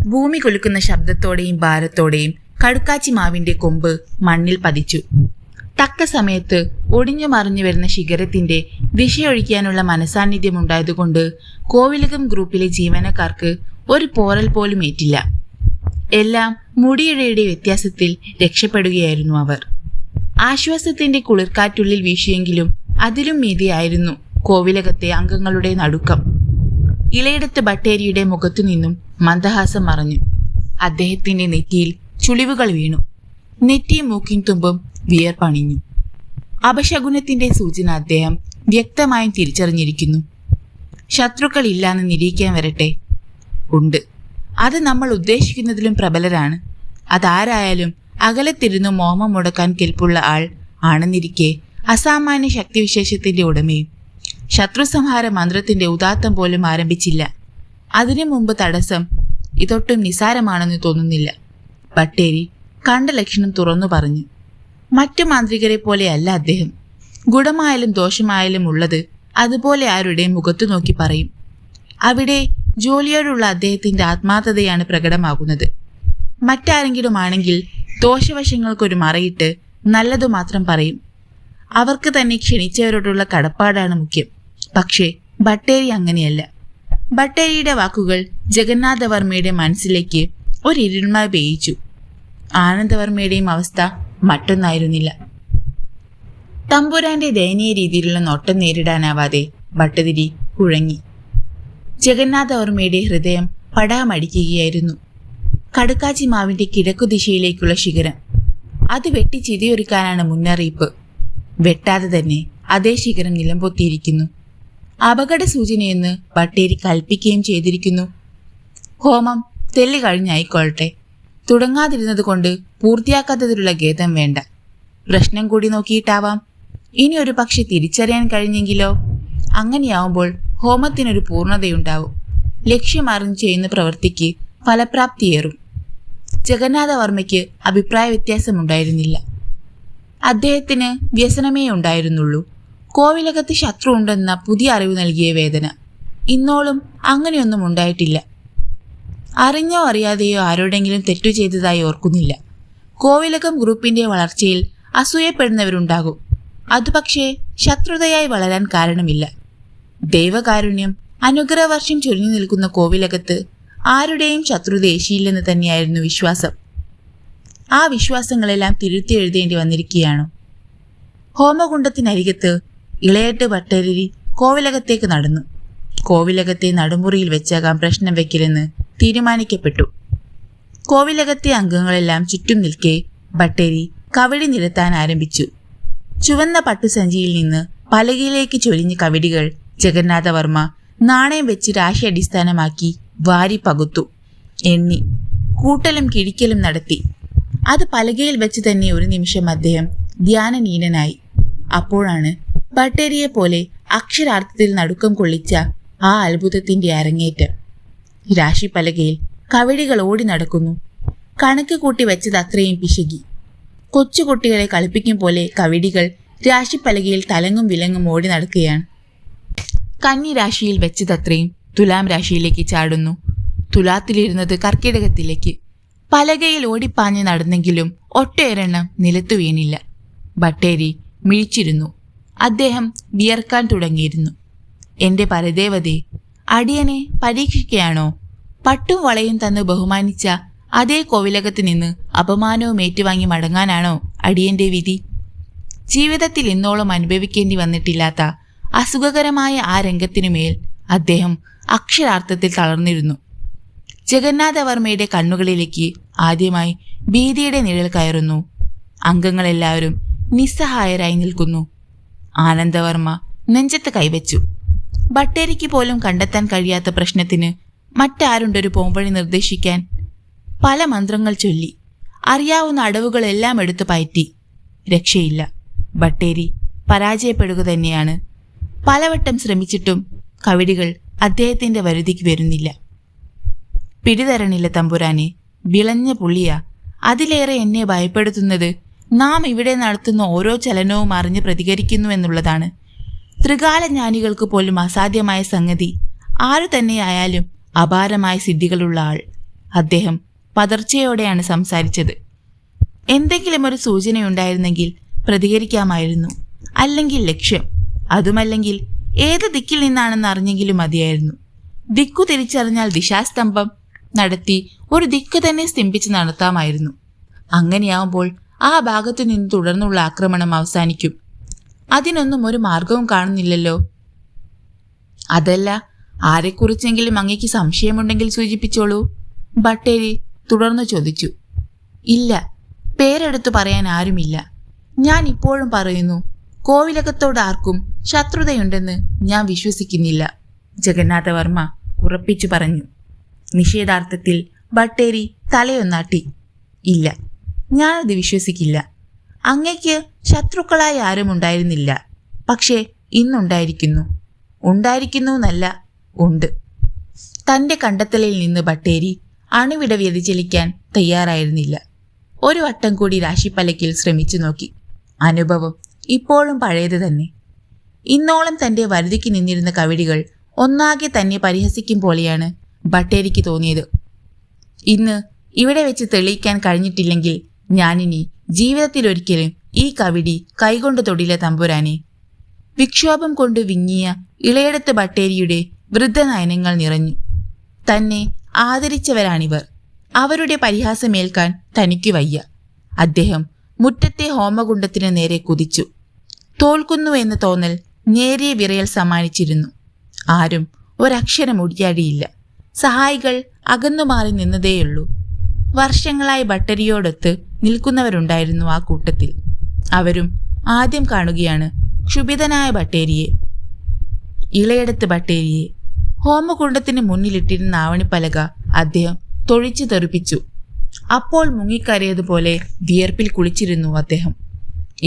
ഭൂമി കുലുക്കുന്ന ശബ്ദത്തോടെയും ഭാരത്തോടെയും കടുക്കാച്ചി മാവിന്റെ കൊമ്പ് മണ്ണിൽ പതിച്ചു. തക്ക സമയത്ത് ഒടിഞ്ഞു മറിഞ്ഞു വരുന്ന ശിഖരത്തിന്റെ ദിശയൊഴിക്കാനുള്ള മനസാന്നിധ്യമുണ്ടായതുകൊണ്ട് കോവിലകം ഗ്രൂപ്പിലെ ജീവനക്കാർക്ക് ഒരു പോറൽ പോലും ഏറ്റില്ല. എല്ലാം മുടിയിഴയുടെ വ്യത്യാസത്തിൽ രക്ഷപ്പെടുകയായിരുന്നു അവർ. ആശ്വാസത്തിന്റെ കുളിർക്കാറ്റുള്ളിൽ വീശിയെങ്കിലും അതിലും മീതിയായിരുന്നു കോവിലകത്തെ അംഗങ്ങളുടെ നടുക്കം. ഇളയിടത്ത് ബട്ടേരിയുടെ മുഖത്തു നിന്നും മന്ദഹാസം മറഞ്ഞു. അദ്ദേഹത്തിന്റെ നെറ്റിയിൽ ചുളിവുകൾ വീണു. നെറ്റിയും മൂക്കിൻ തുമ്പും വിയർപ്പണിഞ്ഞു. അപശകുനത്തിന്റെ സൂചന അദ്ദേഹം വ്യക്തമായും തിരിച്ചറിഞ്ഞിരിക്കുന്നു. ശത്രുക്കൾ ഇല്ലാന്ന് നിരീക്കാൻ വരട്ടെ. ഉണ്ട്. അത് നമ്മൾ ഉദ്ദേശിക്കുന്നതിലും പ്രബലരാണ്. അതാരായാലും അകലത്തിരുന്നു മോഹം മുടക്കാൻ കെൽപ്പുള്ള ആൾ ആണെന്നിരിക്കെ അസാമാന്യ ശക്തിവിശേഷത്തിന്റെ ഉടമയും. ശത്രുസംഹാര മന്ത്രത്തിന്റെ ഉദാത്തം പോലും ആരംഭിച്ചില്ല. അതിനു മുമ്പ് തടസ്സം ഇതൊട്ടും നിസാരമാണെന്ന് തോന്നുന്നില്ല. ബട്ടേരി കണ്ട ലക്ഷണം തുറന്നു പറഞ്ഞു. മറ്റു മാന്ത്രികരെ പോലെയല്ല അദ്ദേഹം. ഗുണമായാലും ദോഷമായാലും ഉള്ളത് അതുപോലെ ആരുടെയും മുഖത്തു നോക്കി പറയും. അവിടെ ജോലിയോടുള്ള അദ്ദേഹത്തിന്റെ ആത്മാർത്ഥതയാണ് പ്രകടമാകുന്നത്. മറ്റാരെങ്കിലും ആണെങ്കിൽ ദോഷവശങ്ങൾക്കൊരു മറയിട്ട് നല്ലതു മാത്രം പറയും. അവർക്ക് തന്നെ ക്ഷണിച്ചവരോടുള്ള കടപ്പാടാണ് മുഖ്യം. പക്ഷേ ബട്ടേരി അങ്ങനെയല്ല. ബട്ടേരിയുടെ വാക്കുകൾ ജഗന്നാഥവർമ്മയുടെ മനസ്സിലേക്ക് ഒരിരുൾമ പേയിച്ചു. ആനന്ദവർമ്മയുടെയും അവസ്ഥ മറ്റൊന്നായിരുന്നില്ല. തമ്പുരാന്റെ ദയനീയ രീതിയിലുള്ള നോട്ടം നേരിടാനാവാതെ ഭട്ടതിരി കുഴങ്ങി. ജഗന്നാഥവർമ്മയുടെ ഹൃദയം പടാമടിക്കുകയായിരുന്നു. കടുക്കാച്ചി മാവിന്റെ കിഴക്കുദിശയിലേക്കുള്ള ശിഖരം, അത് വെട്ടി ചിതയൊരുക്കാനാണ് മുന്നറിയിപ്പ്. വെട്ടാതെ തന്നെ അതേ ശിഖരം നിലംപൊത്തിയിരിക്കുന്നു. അപകട സൂചനയെന്ന് ബട്ടേരി കൽപ്പിക്കുകയും ചെയ്തിരിക്കുന്നു. ഹോമം തെല്ലി കഴിഞ്ഞായിക്കൊള്ളട്ടെ. തുടങ്ങാതിരുന്നത് കൊണ്ട് പൂർത്തിയാക്കാത്തതിലുള്ള ഖേദം വേണ്ട. പ്രശ്നം കൂടി നോക്കിയിട്ടാവാം. ഇനി ഒരു പക്ഷെ തിരിച്ചറിയാൻ കഴിഞ്ഞെങ്കിലോ? അങ്ങനെയാവുമ്പോൾ ഹോമത്തിനൊരു പൂർണ്ണതയുണ്ടാവും. ലക്ഷ്യമറിഞ്ഞ് ചെയ്യുന്ന പ്രവൃത്തിക്ക് ഫലപ്രാപ്തിയേറും. ജഗന്നാഥവർമ്മയ്ക്ക് അഭിപ്രായ വ്യത്യാസമുണ്ടായിരുന്നില്ല. അദ്ദേഹത്തിന് വ്യസനമേ ഉണ്ടായിരുന്നുള്ളൂ. കോവിലകത്ത് ശത്രു ഉണ്ടെന്ന പുതിയ അറിവ് നൽകിയ വേദന. ഇന്നോളം അങ്ങനെയൊന്നും ഉണ്ടായിട്ടില്ല. അറിഞ്ഞോ അറിയാതെയോ ആരോടെങ്കിലും തെറ്റു ചെയ്തതായി ഓർക്കുന്നില്ല. കോവിലകം ഗ്രൂപ്പിന്റെ വളർച്ചയിൽ അസൂയപ്പെടുന്നവരുണ്ടാകും. അതുപക്ഷേ ശത്രുതയായി വളരാൻ കാരണമില്ല. ദൈവകാരുണ്യം അനുഗ്രഹവർഷം ചൊരിഞ്ഞു നിൽക്കുന്ന കോവിലകത്ത് ആരുടെയും ശത്രുത ഏശിയില്ലെന്ന് തന്നെയായിരുന്നു വിശ്വാസം. ആ വിശ്വാസങ്ങളെല്ലാം തിരുത്തി എഴുതേണ്ടി വന്നിരിക്കുകയാണോ? ഹോമകുണ്ടത്തിനരികത്ത് ഇളയട്ട് ഭട്ടതിരി കോവിലകത്തേക്ക് നടന്നു. കോവിലകത്തെ നടുമുറിയിൽ വെച്ചാകാം പ്രശ്നം വെക്കലെന്ന് തീരുമാനിക്കപ്പെട്ടു. കോവിലകത്തെ അംഗങ്ങളെല്ലാം ചുറ്റും നിൽക്കെ ഭട്ടേരി കവടി നിരത്താൻ ആരംഭിച്ചു. ചുവന്ന പട്ടുസഞ്ചിയിൽ നിന്ന് പലകയിലേക്ക് ചൊരിഞ്ഞ കവടികൾ ജഗന്നാഥവർമ്മ നാണയം വെച്ച് രാശി അടിസ്ഥാനമാക്കി വാരി പകുത്തു. എണ്ണി കൂട്ടലും കിഴിക്കലും നടത്തി. അത് പലകയിൽ വെച്ച് തന്നെ ഒരു നിമിഷം അദ്ദേഹം ധ്യാനനീനനായി. അപ്പോഴാണ് ഭട്ടേരിയെ പോലെ അക്ഷരാർത്ഥത്തിൽ നടുക്കം കൊള്ളിച്ച ആ അത്ഭുതത്തിന്റെ അരങ്ങേറ്റം. രാശിപ്പലകയിൽ കവടികൾ ഓടി നടക്കുന്നു. കണക്ക് കൂട്ടി വെച്ചത് അത്രയും പിശകി. കൊച്ചുകുട്ടികളെ കളിപ്പിക്കും പോലെ കവടികൾ രാശിപ്പലകയിൽ തലങ്ങും വിലങ്ങും ഓടി നടക്കുകയാണ്. കന്നി രാശിയിൽ വെച്ചതത്രയും തുലാം രാശിയിലേക്ക് ചാടുന്നു. തുലാത്തിലിരുന്നത് കർക്കിടകത്തിലേക്ക്. പലകയിൽ ഓടിപ്പാഞ്ഞ് നടന്നെങ്കിലും ഒട്ടേറെണ്ണം നിലത്തു വീണില്ല. ഭട്ടേരി മിഴിച്ചിരുന്നു. അദ്ദേഹം വിയർക്കാൻ തുടങ്ങിയിരുന്നു. എന്റെ പരദേവതേ, അടിയനെ പരീക്ഷിക്കുകയാണോ? പട്ടും വളയും തന്ന് ബഹുമാനിച്ച അതേ കോവിലകത്ത് നിന്ന് അപമാനവും ഏറ്റുവാങ്ങി മടങ്ങാനാണോ അടിയന്റെ വിധി? ജീവിതത്തിൽ ഇന്നോളം അനുഭവിക്കേണ്ടി വന്നിട്ടില്ലാത്ത അസുഖകരമായ ആ രംഗത്തിനുമേൽ അദ്ദേഹം അക്ഷരാർത്ഥത്തിൽ തളർന്നിരുന്നു. ജഗന്നാഥവർമ്മയുടെ കണ്ണുകളിലേക്ക് ആദ്യമായി ഭീതിയുടെ നിഴൽ കയറുന്നു. അംഗങ്ങളെല്ലാവരും നിസ്സഹായരായി നിൽക്കുന്നു. ആനന്ദവർമ്മ നെഞ്ചത്ത് കൈവച്ചു. ഭട്ടേരിക്ക് പോലും കണ്ടെത്താൻ കഴിയാത്ത പ്രശ്നത്തിന് മറ്റാരുണ്ടൊരു പോംവഴി നിർദ്ദേശിക്കാൻ? പല മന്ത്രങ്ങൾ ചൊല്ലി, അറിയാവുന്ന അടവുകളെല്ലാം എടുത്തു പയറ്റി. രക്ഷയില്ല. ഭട്ടേരി പരാജയപ്പെടുക തന്നെയാണ്. പലവട്ടം ശ്രമിച്ചിട്ടും കവടികൾ അദ്ദേഹത്തിന്റെ വരുതിക്ക് വരുന്നില്ല. പിടിതരണില്ല തമ്പുരാനെ, വിളഞ്ഞ പുള്ളിയാ. അതിലേറെ എന്നെ ഭയപ്പെടുത്തുന്നത് നാം ഇവിടെ നടത്തുന്ന ഓരോ ചലനവും അറിഞ്ഞ് പ്രതികരിക്കുന്നുവെന്നുള്ളതാണ്. ത്രികാല ജ്ഞാനികൾക്ക് പോലും അസാധ്യമായ സംഗതി. ആരു തന്നെയായാലും അപാരമായ സിദ്ധികളുള്ള ആൾ. അദ്ദേഹം പതർച്ചയോടെയാണ് സംസാരിച്ചത്. എന്തെങ്കിലും ഒരു സൂചനയുണ്ടായിരുന്നെങ്കിൽ പ്രതികരിക്കാമായിരുന്നു. അല്ലെങ്കിൽ ലക്ഷ്യം, അതുമല്ലെങ്കിൽ ഏത് ദിക്കിൽ നിന്നാണെന്ന് അറിഞ്ഞെങ്കിലും മതിയായിരുന്നു. ദിക്കു തിരിച്ചറിഞ്ഞാൽ ദിശാസ്തംഭം നടത്തി ഒരു ദിക്ക് തന്നെ സ്തംഭിച്ച് നടത്താമായിരുന്നു. അങ്ങനെയാവുമ്പോൾ ആ ഭാഗത്തു നിന്ന് തുടർന്നുള്ള ആക്രമണം അവസാനിക്കും. അതിനൊന്നും ഒരു മാർഗവും കാണുന്നില്ലല്ലോ. അതല്ല, ആരെക്കുറിച്ചെങ്കിലും അങ്ങയ്ക്ക് സംശയമുണ്ടെങ്കിൽ സൂചിപ്പിച്ചോളൂ, ബട്ടേരി തുടർന്നു ചോദിച്ചു. ഇല്ല, പേരെടുത്തു പറയാൻ ആരുമില്ല. ഞാൻ ഇപ്പോഴും പറയുന്നു, കോവിലകത്തോട് ആർക്കും ശത്രുതയുണ്ടെന്ന് ഞാൻ വിശ്വസിക്കുന്നില്ല, ജഗന്നാഥവർമ്മ ഉറപ്പിച്ചു പറഞ്ഞു. നിഷേധാർത്ഥത്തിൽ ബട്ടേരി തലയൊന്നാട്ടി. ഇല്ല, ഞാനത് വിശ്വസിക്കില്ല. അങ്ങയ്ക്ക് ശത്രുക്കളായി ആരും ഉണ്ടായിരുന്നില്ല. പക്ഷേ ഇന്നുണ്ടായിരിക്കുന്നു. ഉണ്ടായിരിക്കുന്നു എന്നല്ല, ഉണ്ട്. തൻ്റെ കണ്ടെത്തലിൽ നിന്ന് ബട്ടേരി അണുവിട വ്യതിചലിക്കാൻ തയ്യാറായിരുന്നില്ല. ഒരു വട്ടം കൂടി രാശിപ്പലക്കിൽ ശ്രമിച്ചു നോക്കി. അനുഭവം ഇപ്പോഴും പഴയത് തന്നെ. ഇന്നോളം തൻ്റെ വരുതിക്ക് നിന്നിരുന്ന കവിടികൾ ഒന്നാകെ തന്നെ പരിഹസിക്കും പോലെയാണ് ബട്ടേരിക്ക് തോന്നിയത്. ഇന്ന് ഇവിടെ വെച്ച് തെളിയിക്കാൻ കഴിഞ്ഞിട്ടില്ലെങ്കിൽ ഞാനിനി ജീവിതത്തിലൊരിക്കലും ഈ കവിടി കൈകൊണ്ട് തൊടില്ല തമ്പുരാനെ. വിക്ഷോഭം കൊണ്ട് വിങ്ങിയ ഇളയടത്ത് ബട്ടേരിയുടെ വൃദ്ധനയനങ്ങൾ നിറഞ്ഞു. തന്നെ ആദരിച്ചവരാണിവർ. അവരുടെ പരിഹാസമേൽക്കാൻ തനിക്ക് വയ്യ. അദ്ദേഹം മുറ്റത്തെ ഹോമകുണ്ടത്തിന് നേരെ കുതിച്ചു. തോൽക്കുന്നുവെന്ന തോന്നൽ നേരിയ വിറയൽ സമ്മാനിച്ചിരുന്നു. ആരും ഒരക്ഷരം ഒടിയാടിയില്ല. സഹായികൾ അകന്നുമാറി നിന്നതേയുള്ളൂ. വർഷങ്ങളായി ബട്ടരിയോടൊത്ത് നിൽക്കുന്നവരുണ്ടായിരുന്നു ആ കൂട്ടത്തിൽ. അവരും ആദ്യം കാണുകയാണ് ക്ഷുഭിതനായ ബട്ടേരിയെ, ഇളയടത്ത് ബട്ടേരിയെ. ഹോമകുണ്ടത്തിന് മുന്നിലിട്ടിരുന്ന ആവണിപ്പലക അദ്ദേഹം തൊഴിച്ചു തെറിപ്പിച്ചു. അപ്പോൾ മുങ്ങിക്കരയതുപോലെ വിയർപ്പിൽ കുളിച്ചിരുന്നു അദ്ദേഹം.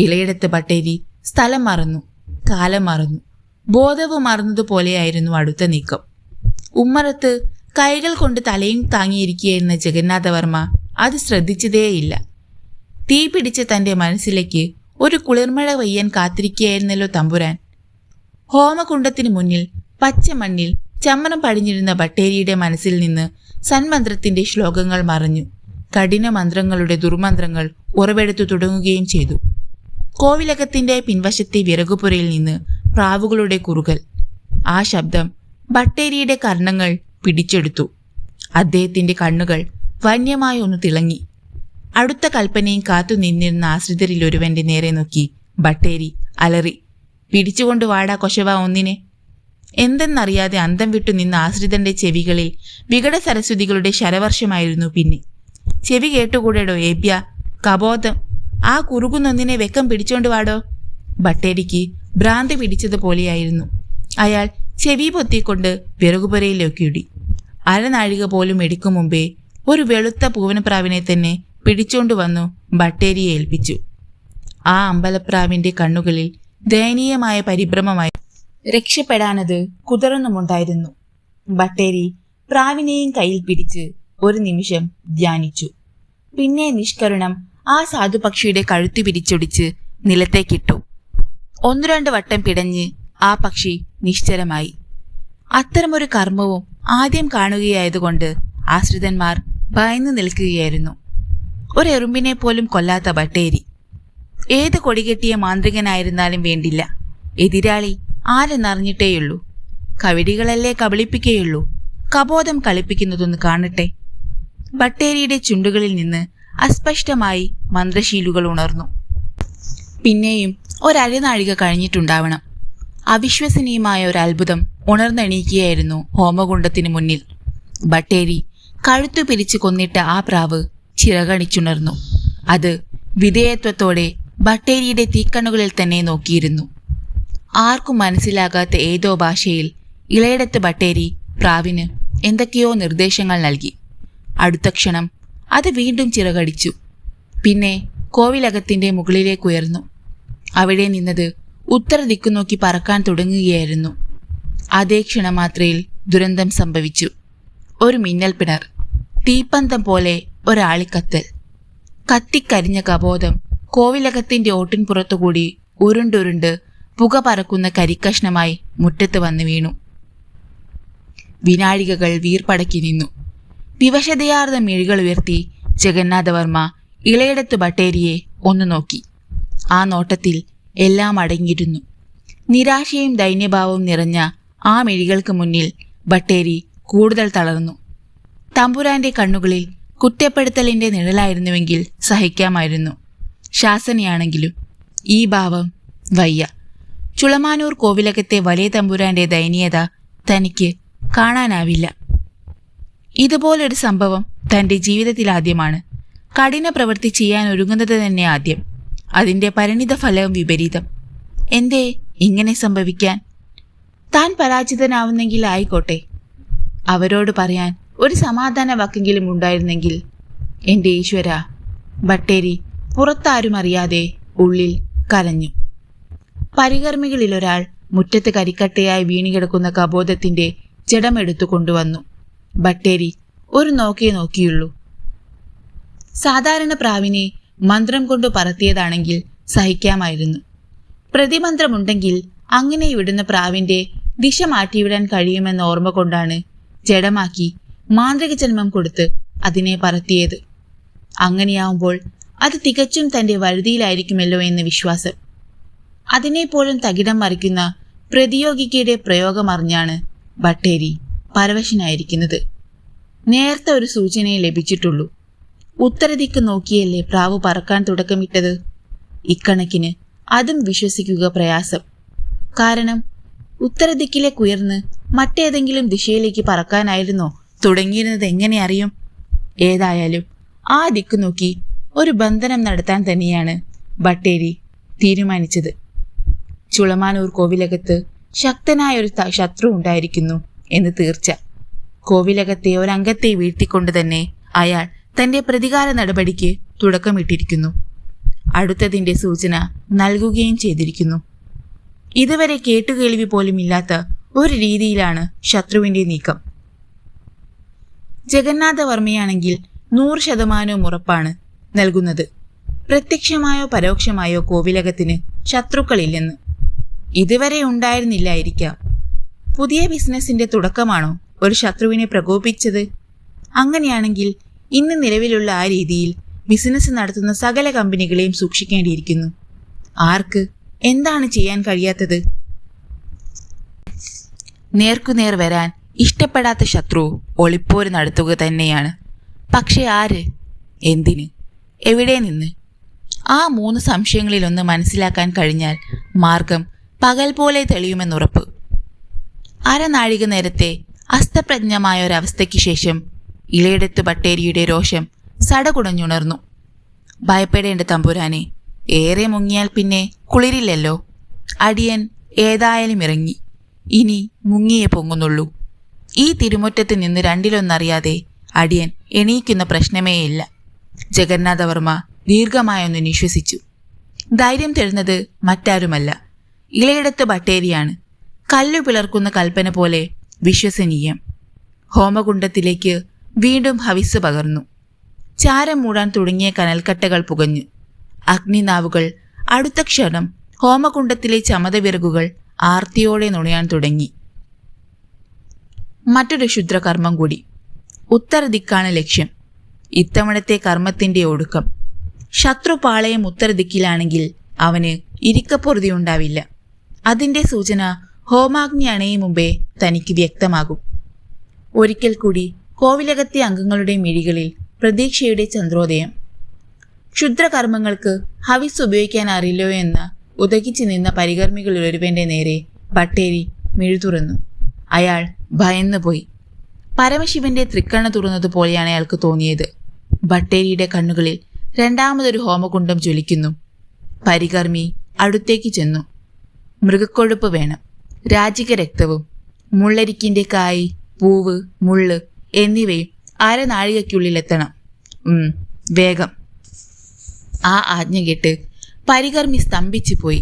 ഇളയടത്ത് ബട്ടേരി സ്ഥലം മറന്നു, കാലം മറന്നു, ബോധവും മറന്നതുപോലെയായിരുന്നു അടുത്ത നീക്കം. ഉമ്മറത്ത് കൈകൾ കൊണ്ട് തലയും താങ്ങിയിരിക്കുകയായിരുന്ന ജഗന്നാഥവർമ്മ അത് ശ്രദ്ധിച്ചതേയില്ല. തീ പിടിച്ച തൻ്റെ മനസ്സിലേക്ക് ഒരു കുളിർമഴ പെയ്യാൻ കാത്തിരിക്കുകയായിരുന്നല്ലോ തമ്പുരാൻ. ഹോമകുണ്ടത്തിന് മുന്നിൽ പച്ചമണ്ണിൽ ചമ്മരം പടിഞ്ഞിരുന്ന ബട്ടേരിയുടെ മനസ്സിൽ നിന്ന് സന്മന്ത്രത്തിന്റെ ശ്ലോകങ്ങൾ മറഞ്ഞു. കഠിന മന്ത്രങ്ങളുടെ ദുർമന്ത്രങ്ങൾ ഉറവെടുത്തു തുടങ്ങുകയും ചെയ്തു. കോവിലകത്തിന്റെ പിൻവശത്തെ വിറകുപുരയിൽ നിന്ന് പ്രാവുകളുടെ കുറുകൽ. ആ ശബ്ദം ബട്ടേരിയുടെ കർണങ്ങൾ പിടിച്ചെടുത്തു. അദ്ദേഹത്തിന്റെ കണ്ണുകൾ വന്യമായി ഒന്ന് തിളങ്ങി. അടുത്ത കൽപ്പനയും കാത്തു നിന്നിരുന്ന ആശ്രിതരിൽ ഒരുവന്റെ നേരെ നോക്കി ബട്ടേരി അലറി, പിടിച്ചുകൊണ്ട് വാടാ കൊശവ ഒന്നിനെ. എന്തെന്നറിയാതെ അന്തം വിട്ടു നിന്ന ആശ്രിതന്റെ ചെവികളിൽ വികട സരസ്വതികളുടെ ശരവർഷമായിരുന്നു. പിന്നെ ചെവി കേട്ടുകൂടെടോ ഏബ്യ, കബോധം, ആ കുറുകുന്നൊന്നിനെ വെക്കം പിടിച്ചോണ്ട് വാടോ. ബട്ടേരിക്ക് ഭ്രാന്തി പിടിച്ചതുപോലെയായിരുന്നു. അയാൾ ചെവി പൊത്തിക്കൊണ്ട് വിറകുപുരയിലേക്കിടി. അരനാഴിക പോലും എടുക്കും മുമ്പേ ഒരു വെളുത്ത പൂവനപ്രാവിനെ തന്നെ പിടിച്ചോണ്ടു വന്നു ബട്ടേരിയെ ഏൽപ്പിച്ചു. ആ അമ്പലപ്രാവിന്റെ കണ്ണുകളിൽ ദയനീയമായ പരിഭ്രമമായി. രക്ഷപ്പെടാനത് കുതിർന്നുമുണ്ടായിരുന്നു. ബട്ടേരി പ്രാവിനെയും കയ്യിൽ പിടിച്ച് ഒരു നിമിഷം ധ്യാനിച്ചു. പിന്നെ നിഷ്കരുണം ആ സാധുപക്ഷിയുടെ കഴുത്തു പിരിച്ചൊടിച്ച് നിലത്തേക്കിട്ടു. 1-2 വട്ടം പിടഞ്ഞ് ആ പക്ഷി നിശ്ചലമായി. അത്തരമൊരു കർമ്മവും ആദ്യം കാണുകയായതുകൊണ്ട് ആശ്രിതന്മാർ ഭയന്നു നിൽക്കുകയായിരുന്നു. ഒരെറുമ്പിനെ പോലും കൊല്ലാത്ത ബട്ടേരി. ഏത് കൊടികെട്ടിയ മാന്ത്രികനായിരുന്നാലും വേണ്ടില്ല, എതിരാളി ആരെന്നറിഞ്ഞിട്ടേയുള്ളൂ. കവിടികളല്ലേ കബളിപ്പിക്കുകയുള്ളൂ. കബോധം കളിപ്പിക്കുന്നതൊന്ന് കാണട്ടെ. ബട്ടേരിയുടെ ചുണ്ടുകളിൽ നിന്ന് അസ്പഷ്ടമായി മന്ത്രശീലുകൾ ഉണർന്നു. പിന്നെയും ഒരരനാഴിക കഴിഞ്ഞിട്ടുണ്ടാവണം. അവിശ്വസനീയമായ ഒരു അത്ഭുതം ഉണർന്നെണീക്കുകയായിരുന്നു ഹോമകുണ്ടത്തിന് മുന്നിൽ. ബട്ടേരി കഴുത്തു പിരിച്ചു കൊന്നിട്ട ആ പ്രാവ് ചിറകണിച്ചുണർന്നു. അത് വിധേയത്വത്തോടെ ബട്ടേരിയുടെ തീക്കണ്ണുകളിൽ തന്നെ നോക്കിയിരുന്നു. ആർക്കും മനസ്സിലാകാത്ത ഏതോ ഭാഷയിൽ ഇളയടത്ത് ബട്ടേരി പ്രാവിന് എന്തൊക്കെയോ നിർദ്ദേശങ്ങൾ നൽകി. അടുത്ത ക്ഷണം അത് വീണ്ടും ചിറകടിച്ചു. പിന്നെ കോവിലകത്തിന്റെ മുകളിലേക്കുയർന്നു. അവിടെ നിന്നത് ഉത്തര ദിക്കു നോക്കി പറക്കാൻ തുടങ്ങുകയായിരുന്നു. അതേ ക്ഷണമാത്രയിൽ ദുരന്തം സംഭവിച്ചു. ഒരു മിന്നൽ പിണർ, തീപ്പന്തം പോലെ ഒരാളിക്കത്തൽ. കത്തിക്കരിഞ്ഞ കബോധം കോവിലകത്തിന്റെ ഓട്ടിൻപുറത്തുകൂടി ഉരുണ്ടുരുണ്ട് പുക പറക്കുന്ന കരിക്കഷ്ണമായി മുറ്റത്ത് വന്നു വീണു. വിനാഴികകൾ വീർപ്പടക്കി നിന്നു. വിവശതയാർന്ന മിഴികൾ ഉയർത്തി ജഗന്നാഥവർമ്മ ഇളയിടത്ത് ബട്ടേരിയെ ഒന്ന് നോക്കി. ആ നോട്ടത്തിൽ എല്ലാം അടങ്ങിയിരുന്നു. നിരാശയും ദൈന്യഭാവവും നിറഞ്ഞ ആ മിഴികൾക്ക് മുന്നിൽ ബട്ടേരി കൂടുതൽ തളർന്നു. തമ്പുരാന്റെ കണ്ണുകളിൽ കുറ്റപ്പെടുത്തലിന്റെ നിഴലായിരുന്നുവെങ്കിൽ സഹിക്കാമായിരുന്നു. ശാസനയാണെങ്കിലും ഈ ഭാവം വയ്യ. ചുളമാനൂർ കോവിലകത്തെ വലിയ തമ്പുരാന്റെ ദയനീയത തനിക്ക് കാണാനാവില്ല. ഇതുപോലൊരു സംഭവം തൻ്റെ ജീവിതത്തിലാദ്യമാണ്. കഠിന പ്രവൃത്തി ചെയ്യാൻ ഒരുങ്ങുന്നത് തന്നെ ആദ്യം. അതിൻ്റെ പരിണിത ഫലവും വിപരീതം. എന്തേ ഇങ്ങനെ സംഭവിക്കാൻ? താൻ പരാജിതനാവുന്നെങ്കിൽ ആയിക്കോട്ടെ. അവരോട് പറയാൻ ഒരു സമാധാന വാക്കെങ്കിലും ഉണ്ടായിരുന്നെങ്കിൽ. എൻ്റെ ഈശ്വര! ബട്ടേരി പുറത്താരും അറിയാതെ ഉള്ളിൽ കരഞ്ഞു. പരികർമ്മികളിലൊരാൾ മുറ്റത്ത് കരിക്കട്ടയായി വീണുകിടക്കുന്ന കബോധത്തിന്റെ ജഡമെടുത്തു കൊണ്ടുവന്നു. ബട്ടേരി ഒരു നോക്കിയുള്ളൂ. സാധാരണ പ്രാവിനെ മന്ത്രം കൊണ്ട് പറത്തിയതാണെങ്കിൽ സഹിക്കാമായിരുന്നു. പ്രതിമന്ത്രമുണ്ടെങ്കിൽ അങ്ങനെ വിടുന്ന പ്രാവിന്റെ ദിശ മാറ്റിവിടാൻ കഴിയുമെന്ന ഓർമ്മ കൊണ്ടാണ് ജഡമാക്കി മാന്ത്രിക ജന്മം കൊടുത്ത് അതിനെ പറത്തിയത്. അങ്ങനെയാവുമ്പോൾ അത് തികച്ചും തൻ്റെ വഴുതിയിലായിരിക്കുമല്ലോ എന്ന വിശ്വാസം. അതിനെപ്പോലും തകിടം മറിക്കുന്ന പ്രതിയോഗിക്കയുടെ പ്രയോഗമറിഞ്ഞാണ് ബട്ടേരി പരവശനായിരിക്കുന്നത്. നേരത്തെ ഒരു സൂചനയെ ലഭിച്ചിട്ടുള്ളൂ. ഉത്തരദിക്ക് നോക്കിയല്ലേ പ്രാവ് പറക്കാൻ തുടക്കമിട്ടത്. ഇക്കണക്കിന് അതും വിശ്വസിക്കുക പ്രയാസം. കാരണം ഉത്തരദിക്കിലേക്കുയർന്ന് മറ്റേതെങ്കിലും ദിശയിലേക്ക് പറക്കാനായിരുന്നോ തുടങ്ങിയിരുന്നത് എങ്ങനെ അറിയും? ഏതായാലും ആ ദിക്ക് നോക്കി ഒരു ബന്ധനം നടത്താൻ തന്നെയാണ് ബട്ടേരി തീരുമാനിച്ചത്. ചുളമാനൂർ കോവിലകത്ത് ശക്തനായൊരു ശത്രു ഉണ്ടായിരിക്കുന്നു എന്ന് തീർച്ച. കോവിലകത്തെ ഒരംഗത്തെ വീഴ്ത്തിക്കൊണ്ട് തന്നെ അയാൾ തന്റെ പ്രതികാര നടപടിക്ക് തുടക്കമിട്ടിരിക്കുന്നു. അടുത്തതിന്റെ സൂചന നൽകുകയും ചെയ്തിരിക്കുന്നു. ഇതുവരെ കേട്ടുകേൾവി പോലും ഇല്ലാത്ത ഒരു രീതിയിലാണ് ശത്രുവിന്റെ നീക്കം. ജഗന്നാഥവർമ്മയാണെങ്കിൽ 100% ഉറപ്പാണ് നൽകുന്നത്. പ്രത്യക്ഷമായോ പരോക്ഷമായോ കോവിലകത്തിന് ശത്രുക്കളില്ലെന്ന്. ഇതുവരെ ഉണ്ടായിരുന്നില്ലായിരിക്കാം. പുതിയ ബിസിനസിന്റെ തുടക്കമാണോ ഒരു ശത്രുവിനെ പ്രകോപിച്ചത്? അങ്ങനെയാണെങ്കിൽ ഇന്ന് നിലവിലുള്ള ആ രീതിയിൽ ബിസിനസ് നടത്തുന്ന സകല കമ്പനികളെയും സൂക്ഷിക്കേണ്ടിയിരിക്കുന്നു. ആർക്ക് എന്താണ് ചെയ്യാൻ കഴിയാത്തത്? നേർക്കുനേർ വരാൻ ഇഷ്ടപ്പെടാത്ത ശത്രു ഒളിപ്പോര് നടത്തുക തന്നെയാണ്. പക്ഷെ ആര്? എന്തിന്? എവിടെ നിന്ന്? ആ 3 സംശയങ്ങളിലൊന്ന് മനസ്സിലാക്കാൻ കഴിഞ്ഞാൽ മാർഗം പകൽ പോലെ തെളിയുമെന്നുറപ്പ്. അരനാഴിക നേരത്തെ അസ്തപ്രജ്ഞമായ ഒരവസ്ഥയ്ക്ക് ശേഷം ഇളയിടത്ത് ബട്ടേരിയുടെ രോഷം സടകുടഞ്ഞുണർന്നു. ഭയപ്പെടേണ്ട തമ്പുരാനെ, ഏറെ മുങ്ങിയാൽ പിന്നെ കുളിരില്ലല്ലോ. അടിയൻ ഏതായാലും ഇറങ്ങി. ഇനി മുങ്ങിയേ പൊങ്ങുന്നുള്ളൂ. ഈ തിരുമുറ്റത്ത് നിന്ന് രണ്ടിലൊന്നറിയാതെ അടിയൻ എണീക്കുന്ന പ്രശ്നമേയില്ല. ജഗന്നാഥവർമ്മ ദീർഘമായൊന്ന് നിശ്വസിച്ചു. ധൈര്യം തരുന്നത് മറ്റാരുമല്ല, ഇളയിടത്ത് ബട്ടേരിയാണ്. കല്ലു പിളർക്കുന്ന കൽപ്പന പോലെ വിശ്വസനീയം. ഹോമകുണ്ഡത്തിലേക്ക് വീണ്ടും ഹവിസ് പകർന്നു. ചാരം മൂടാൻ തുടങ്ങിയ കനൽക്കട്ടകൾ പുകഞ്ഞു. അഗ്നിനാവുകൾ അടുത്ത ക്ഷണം ഹോമകുണ്ഡത്തിലെ ചമതവിറകുകൾ ആർത്തിയോടെ നുണയാൻ തുടങ്ങി. മറ്റൊരു ക്ഷുദ്രകർമ്മം കൂടി. ഉത്തരദിക്കാണ് ലക്ഷ്യം. ഇത്തവണത്തെ കർമ്മത്തിന്റെ ഒടുക്കം. ശത്രുപാളയം ഉത്തരദിക്കിലാണെങ്കിൽ അവന് ഇരിക്കപ്പൊറുതിയുണ്ടാവില്ല. അതിന്റെ സൂചന ഹോമാഗ്നി അണയും മുമ്പേ തനിക്ക് വ്യക്തമാകും. ഒരിക്കൽ കൂടി കോവിലകത്തെ അംഗങ്ങളുടെ മിഴികളിൽ പ്രതീക്ഷയുടെ ചന്ദ്രോദയം. ക്ഷുദ്രകർമ്മങ്ങൾക്ക് ഹവിസ് ഉപയോഗിക്കാൻ അറിയില്ലോ എന്ന ഉദകിച്ചു നിന്ന പരികർമ്മികളിൽ ഒരുവന്റെ നേരെ ബട്ടേരി മിഴുതുറന്നു. അയാൾ ഭയന്നുപോയി. പരമശിവന്റെ തൃക്കണ്ണ തുറന്നതുപോലെയാണ് അയാൾക്ക് തോന്നിയത്. ബട്ടേരിയുടെ കണ്ണുകളിൽ രണ്ടാമതൊരു ഹോമകുണ്ഡം ജ്വലിക്കുന്നു. പരികർമ്മി അടുത്തേക്ക് ചെന്നു. മൃഗക്കൊഴുപ്പ് വേണം, രാജിക രക്തവും, മുള്ളരിക്കിന്റെ കായ്, പൂവ്, മുള്ള് എന്നിവയും അരനാഴികയ്ക്കുള്ളിലെത്തണം. വേഗം. ആ ആജ്ഞ കേട്ട് പരികർമ്മി സ്തംഭിച്ചു പോയി.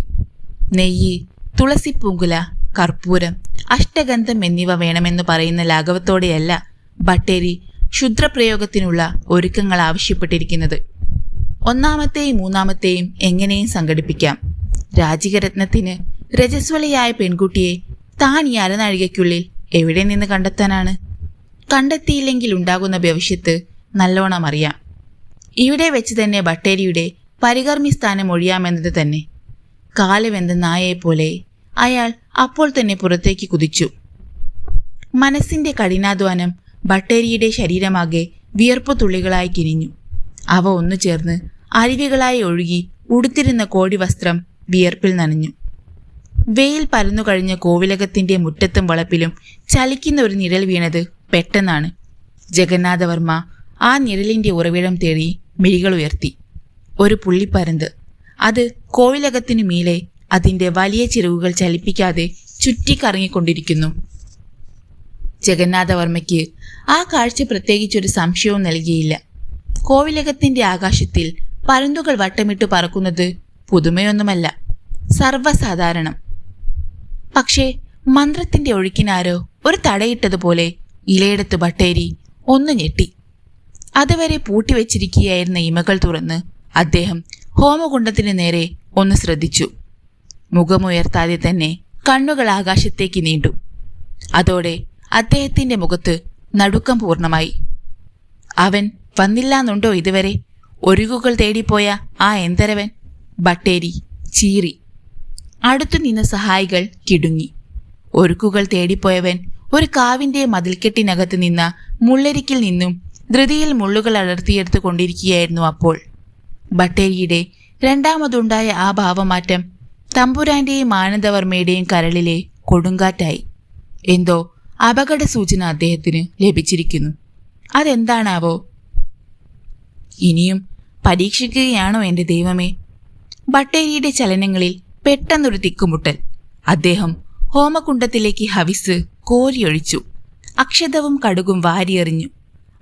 നെയ്യ്, തുളസിപ്പൂങ്കുല, കർപ്പൂരം, അഷ്ടഗന്ധം എന്നിവ വേണമെന്ന് പറയുന്ന ലാഘവത്തോടെയല്ല ബട്ടേരി ക്ഷുദ്രപ്രയോഗത്തിനുള്ള ഒരുക്കങ്ങൾ ആവശ്യപ്പെട്ടിരിക്കുന്നത്. ഒന്നാമത്തെയും മൂന്നാമത്തെയും എങ്ങനെയും സംഘടിപ്പിക്കാം. രാജികരത്നത്തിന് രജസ്വലയായ പെൺകുട്ടിയെ താൻ ഈ അരനാഴികയ്ക്കുള്ളിൽ എവിടെ നിന്ന് കണ്ടെത്താനാണ്? കണ്ടെത്തിയില്ലെങ്കിൽ ഉണ്ടാകുന്ന ഭവിഷ്യത്ത് നല്ലോണം അറിയാം. ഇവിടെ വെച്ച് തന്നെ ബട്ടേരിയുടെ പരികർമ്മി സ്ഥാനം ഒഴിയാമെന്നത് തന്നെ. കാലുവെന്ത നായയെപ്പോലെ അയാൾ അപ്പോൾ തന്നെ പുറത്തേക്ക് കുതിച്ചു. മനസ്സിന്റെ കഠിനാധ്വാനം ബട്ടേരിയുടെ ശരീരമാകെ വിയർപ്പു തുള്ളികളായി കിനിഞ്ഞു. അവ ഒന്നു ചേർന്ന് അരുവികളായി ഒഴുകി ഉടുത്തിരുന്ന കോടി വസ്ത്രം വിയർപ്പിൽ നനഞ്ഞു. വെയിൽ പരന്നു കഴിഞ്ഞ കോവിലകത്തിന്റെ മുറ്റത്തും വളപ്പിലും ചലിക്കുന്ന ഒരു നിഴൽ വീണത് പെട്ടെന്നാണ്. ജഗന്നാഥവർമ്മ ആ നിഴലിന്റെ ഉറവിടം തേടി മിഴികൾ ഉയർത്തി. ഒരു പുള്ളിപ്പരന്ത്. അത് കോവിലകത്തിനു മീലെ അതിന്റെ വലിയ ചിറകുകൾ ചലിപ്പിക്കാതെ ചുറ്റിക്കറങ്ങിക്കൊണ്ടിരിക്കുന്നു. ജഗന്നാഥവർമ്മയ്ക്ക് ആ കാഴ്ച പ്രത്യേകിച്ചൊരു സംശയവും നൽകിയില്ല. കോവിലകത്തിന്റെ ആകാശത്തിൽ പരുന്തുകൾ വട്ടമിട്ട് പറക്കുന്നത് പുതുമയൊന്നുമല്ല, സർവ്വസാധാരണം. പക്ഷേ മന്ത്രത്തിന്റെ ഒഴുക്കിനാരോ ഒരു തടയിട്ടതുപോലെ ഇലയെടുത്ത് ബട്ടേരി ഒന്ന് ഞെട്ടി. അതുവരെ പൂട്ടിവെച്ചിരിക്കുകയായിരുന്ന ഇമകൾ തുറന്ന് അദ്ദേഹം ഹോമകുണ്ഡത്തിന് നേരെ ഒന്ന് ശ്രദ്ധിച്ചു. മുഖമുയർത്താതെ തന്നെ കണ്ണുകൾ ആകാശത്തേക്ക് നീണ്ടു. അതോടെ അദ്ദേഹത്തിന്റെ മുഖത്ത് നടുക്കം പൂർണ്ണമായി. അവൻ വന്നില്ലാന്നുണ്ടോ ഇതുവരെ? ഒരുകുകൾ തേടിപ്പോയ ആ എന്തരവൻ? ബട്ടേരി ചീറി. അടുത്തു നിന്ന സഹായികൾ കിടുങ്ങി. ഒരുക്കുകൾ തേടിപ്പോയവൻ ഒരു കാവിന്റെ മതിൽക്കെട്ടിനകത്ത് നിന്ന മുള്ളരിക്കിൽ നിന്നും ധൃതിയിൽ മുള്ളുകൾ അടർത്തിയെടുത്തു കൊണ്ടിരിക്കുകയായിരുന്നു. അപ്പോൾ ബട്ടേരിയുടെ രണ്ടാമതുണ്ടായ ആ ഭാവമാറ്റം തമ്പുരാന്റെയും ആനന്ദവർമ്മയുടെയും കരളിലെ കൊടുങ്കാറ്റായി. എന്തോ അപകട സൂചന അദ്ദേഹത്തിന് ലഭിച്ചിരിക്കുന്നു. അതെന്താണാവോ? ഇനിയും പരീക്ഷിക്കുകയാണോ എൻ്റെ ദൈവമേ? ബട്ടേരിയുടെ ചലനങ്ങളിൽ പെട്ടെന്നൊരു തിക്കുമുട്ടൽ. അദ്ദേഹം ഹോമകുണ്ഡത്തിലേക്ക് ഹവിസ് കോരിയൊഴിച്ചു. അക്ഷതവും കടുകും വാരിയെറിഞ്ഞു.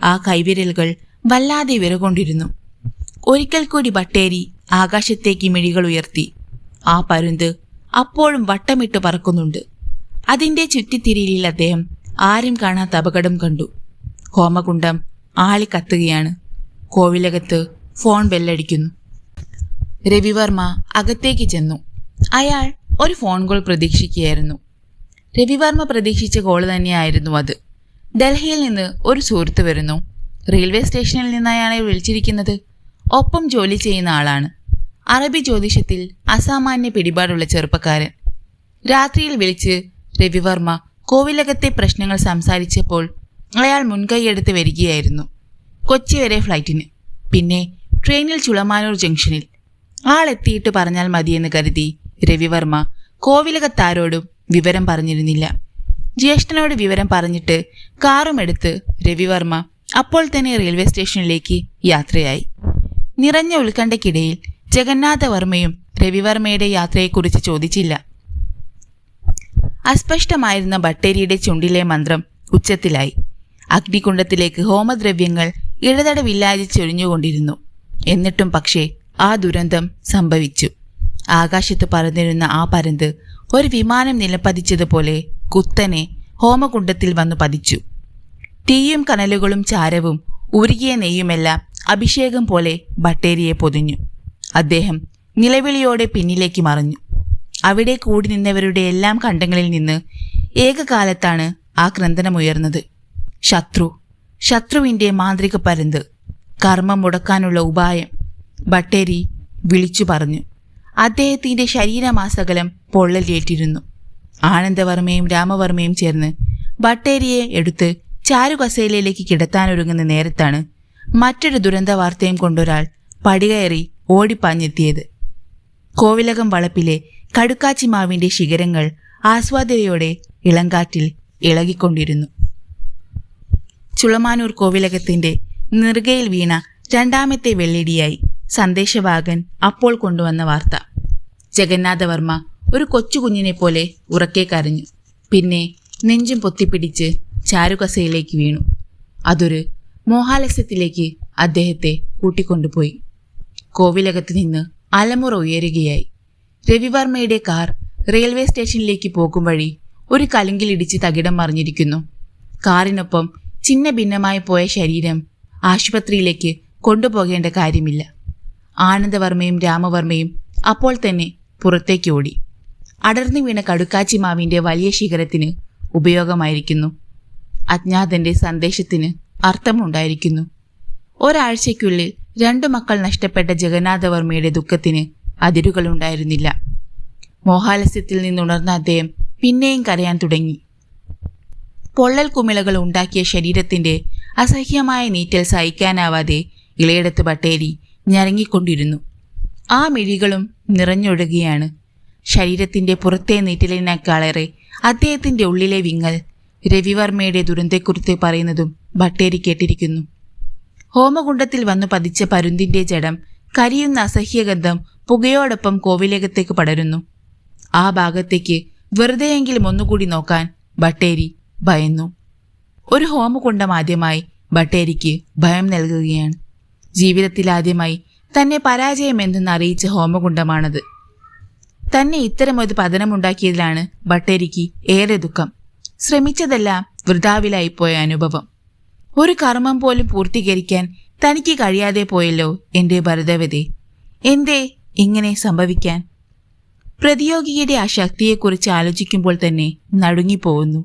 ആ കൈവിരലുകൾ വല്ലാതെ വിറകൊണ്ടിരുന്നു. ഒരിക്കൽ കൂടി ബട്ടേരി ആകാശത്തേക്ക് മിഴികൾ ഉയർത്തി. ആ പരുന്ത് അപ്പോഴും വട്ടമിട്ട് പറക്കുന്നുണ്ട്. അതിൻ്റെ ചുറ്റിത്തിരിയിൽ അദ്ദേഹം ആരും കാണാത്ത അപകടം കണ്ടു. ഹോമകുണ്ഡം ആളിക്കത്തുകയാണ്. കോവിലകത്ത് ഫോൺ ബെല്ലടിക്കുന്നു. രവിവർമ്മ അകത്തേക്ക് ചെന്നു. അയാൾ ഒരു ഫോൺ കോൾ പ്രതീക്ഷിക്കുകയായിരുന്നു. രവിവർമ്മ പ്രതീക്ഷിച്ച കോൾ തന്നെയായിരുന്നു അത്. ഡൽഹിയിൽ നിന്ന് ഒരു സുഹൃത്ത് വരുന്നു. റെയിൽവേ സ്റ്റേഷനിൽ നിന്ന് അയാളെ വിളിച്ചിരിക്കുന്നത്. ഒപ്പം ജോലി ചെയ്യുന്ന ആളാണ്. അറബി ജ്യോതിഷത്തിൽ അസാമാന്യ പിടിപാടുള്ള ചെറുപ്പക്കാരൻ. രാത്രിയിൽ വിളിച്ച് രവിവർമ്മ കോവിലകത്തെ പ്രശ്നങ്ങൾ സംസാരിച്ചപ്പോൾ അയാൾ മുൻകൈയെടുത്ത് വരികയായിരുന്നു. കൊച്ചി വരെ ഫ്ലൈറ്റിന്, പിന്നെ ട്രെയിനിൽ ചുളമാനൂർ ജംഗ്ഷനിൽ. ആളെത്തിയിട്ട് പറഞ്ഞാൽ മതിയെന്ന് കരുതി രവിവർമ്മ കോവിലകത്താരോടും വിവരം പറഞ്ഞിരുന്നില്ല. ജ്യേഷ്ഠനോട് വിവരം പറഞ്ഞിട്ട് കാറുമെടുത്ത് രവിവർമ്മ അപ്പോൾ തന്നെ റെയിൽവേ സ്റ്റേഷനിലേക്ക് യാത്രയായി. നിറഞ്ഞ ഉത്കണ്ഠയ്ക്കിടയിൽ ജഗന്നാഥവർമ്മയും രവിവർമ്മയുടെ യാത്രയെക്കുറിച്ച് ചോദിച്ചില്ല. അസ്പഷ്ടമായിരുന്ന ബട്ടേരിയുടെ ചുണ്ടിലെ മന്ത്രം ഉച്ചത്തിലായി. അഗ്നികുണ്ഡത്തിലേക്ക് ഹോമദ്രവ്യങ്ങൾ ഇടതടവില്ലാതെ ചൊരിഞ്ഞുകൊണ്ടിരുന്നു. എന്നിട്ടും പക്ഷേ ആ ദുരന്തം സംഭവിച്ചു. ആകാശത്ത് പറന്നിരുന്ന ആ പരുന്ത് ഒരു വിമാനം നിലപ്പതിച്ചതുപോലെ കുത്തനെ ഹോമകുണ്ഡത്തിൽ വന്നു പതിച്ചു. തീയും കനലുകളും ചാരവും ഉരുകിയ നെയ്യുമെല്ലാം അഭിഷേകം പോലെ ബട്ടേരിയെ പൊതിഞ്ഞു. അദ്ദേഹം നിലവിളിയോടെ പിന്നിലേക്ക് മറഞ്ഞു. അവിടെ കൂടി നിന്നവരുടെ എല്ലാം കണ്ടങ്ങളിൽ നിന്ന് ഏകകാലത്താണ് ആ ക്രന്ദനമുയർന്നത്. ശത്രുവിൻ്റെ മാന്ത്രിക പരുന്ത്, കർമ്മം മുടക്കാനുള്ള ഉപായം. ബട്ടേരി വിളിച്ചു പറഞ്ഞു. അദ്ദേഹത്തിൻ്റെ ശരീരമാസകലം പൊള്ളലേറ്റിരുന്നു. ആനന്ദവർമ്മയും രാമവർമ്മയും ചേർന്ന് ബട്ടേരിയെ എടുത്ത് ചാരുകസേലയിലേക്ക് കിടത്താനൊരുങ്ങുന്ന നേരത്താണ് മറ്റൊരു ദുരന്ത വാർത്തയും കൊണ്ടൊരാൾ പടികയറി ഓടിപ്പാഞ്ഞെത്തിയത്. കോവിലകം വളപ്പിലെ കടുക്കാച്ചിമാവിൻ്റെ ശിഖരങ്ങൾ ആസ്വാദയോടെ ഇളങ്കാറ്റിൽ ഇളകിക്കൊണ്ടിരുന്നു. ചുളമാനൂർ കോവിലകത്തിന്റെ നെറുകയിൽ വീണ രണ്ടാമത്തെ വെള്ളിടിയായി സന്ദേശവാഹകൻ അപ്പോൾ കൊണ്ടുവന്ന വാർത്ത. ജഗന്നാഥവർമ്മ ഒരു കൊച്ചുകുഞ്ഞിനെ പോലെ ഉറക്കെ കരഞ്ഞു. പിന്നെ നെഞ്ചും പൊത്തിപ്പിടിച്ച് ചാരുകസയിലേക്ക് വീണു. അതൊരു മോഹാലസ്യത്തിലേക്ക് അദ്ദേഹത്തെ കൂട്ടിക്കൊണ്ടുപോയി. കോവിലകത്ത് നിന്ന് അലമുറ ഉയരുകയായി. രവിവർമ്മയുടെ കാർ റെയിൽവേ സ്റ്റേഷനിലേക്ക് പോകും വഴി ഒരു കലുങ്കിലിടിച്ച് തകിടം മറിഞ്ഞിരിക്കുന്നു. കാറിനൊപ്പം ചിന്ന ഭിന്നമായി പോയ ശരീരം ആശുപത്രിയിലേക്ക് കൊണ്ടുപോകേണ്ട കാര്യമില്ല. ആനന്ദവർമ്മയും രാമവർമ്മയും അപ്പോൾ തന്നെ പുറത്തേക്ക് ഓടി. അടർന്നു വീണ കടുക്കാച്ചി മാവിൻ്റെ വലിയ ശിഖരത്തിന് ഉപയോഗമായിരിക്കുന്നു. അജ്ഞാതന്റെ സന്ദേശത്തിന് അർത്ഥമുണ്ടായിരിക്കുന്നു. ഒരാഴ്ചയ്ക്കുള്ളിൽ 2 മക്കൾ നഷ്ടപ്പെട്ട ജഗന്നാഥവർമ്മയുടെ ദുഃഖത്തിന് അതിരുകളുണ്ടായിരുന്നില്ല. മോഹാലസ്യത്തിൽ നിന്നുണർന്ന അദ്ദേഹം പിന്നെയും കരയാൻ തുടങ്ങി. പൊള്ളൽ കുമിളകൾ ഉണ്ടാക്കിയ ശരീരത്തിന്റെ അസഹ്യമായ നീറ്റൽ സഹിക്കാനാവാതെ ഇളയടത്ത് ബട്ടേരി ഞരങ്ങിക്കൊണ്ടിരുന്നു. ആ മിഴികളും നിറഞ്ഞൊഴുകുകയാണ്. ശരീരത്തിന്റെ പുറത്തെ നീറ്റലിനേക്കാളേറെ അദ്ദേഹത്തിന്റെ ഉള്ളിലെ വിങ്ങൽ രവിവർമ്മയുടെ ദുരന്തക്കുറിച്ച് പറയുന്നതും ബട്ടേരി കേട്ടിരിക്കുന്നു. ഹോമകുണ്ഡത്തിൽ വന്നു പതിച്ച പരുന്തിന്റെ ജഡം കരിയുന്ന അസഹ്യഗന്ധം പുകയോടൊപ്പം കോവിലകത്തേക്ക് പടരുന്നു. ആ ഭാഗത്തേക്ക് വെറുതെയെങ്കിലും ഒന്നുകൂടി നോക്കാൻ ബട്ടേരി ഭയന്നു. ഒരു ഹോമകുണ്ഡം ആദ്യമായി ബട്ടേരിക്ക് ഭയം നൽകുകയാണ്. ജീവിതത്തിലാദ്യമായി തന്നെ പരാജയമെന്തെന്ന് അറിയിച്ച ഹോമകുണ്ഡമാണത്. തന്നെ ഇത്തരമൊരു പതനമുണ്ടാക്കിയതിലാണ് ബട്ടേരിക്ക് ഏറെ ദുഃഖം. ശ്രമിച്ചതെല്ലാം വൃഥാവിലായിപ്പോയ അനുഭവം. ഒരു കർമ്മം പോലും പൂർത്തീകരിക്കാൻ തനിക്ക് കഴിയാതെ പോയല്ലോ എൻ്റെ ഭരതവതേ. എന്തേ ഇങ്ങനെ സംഭവിക്കാൻ? പ്രതിയോഗിയുടെ ആ ശക്തിയെക്കുറിച്ച് ആലോചിക്കുമ്പോൾ തന്നെ നടുങ്ങിപ്പോകുന്നു.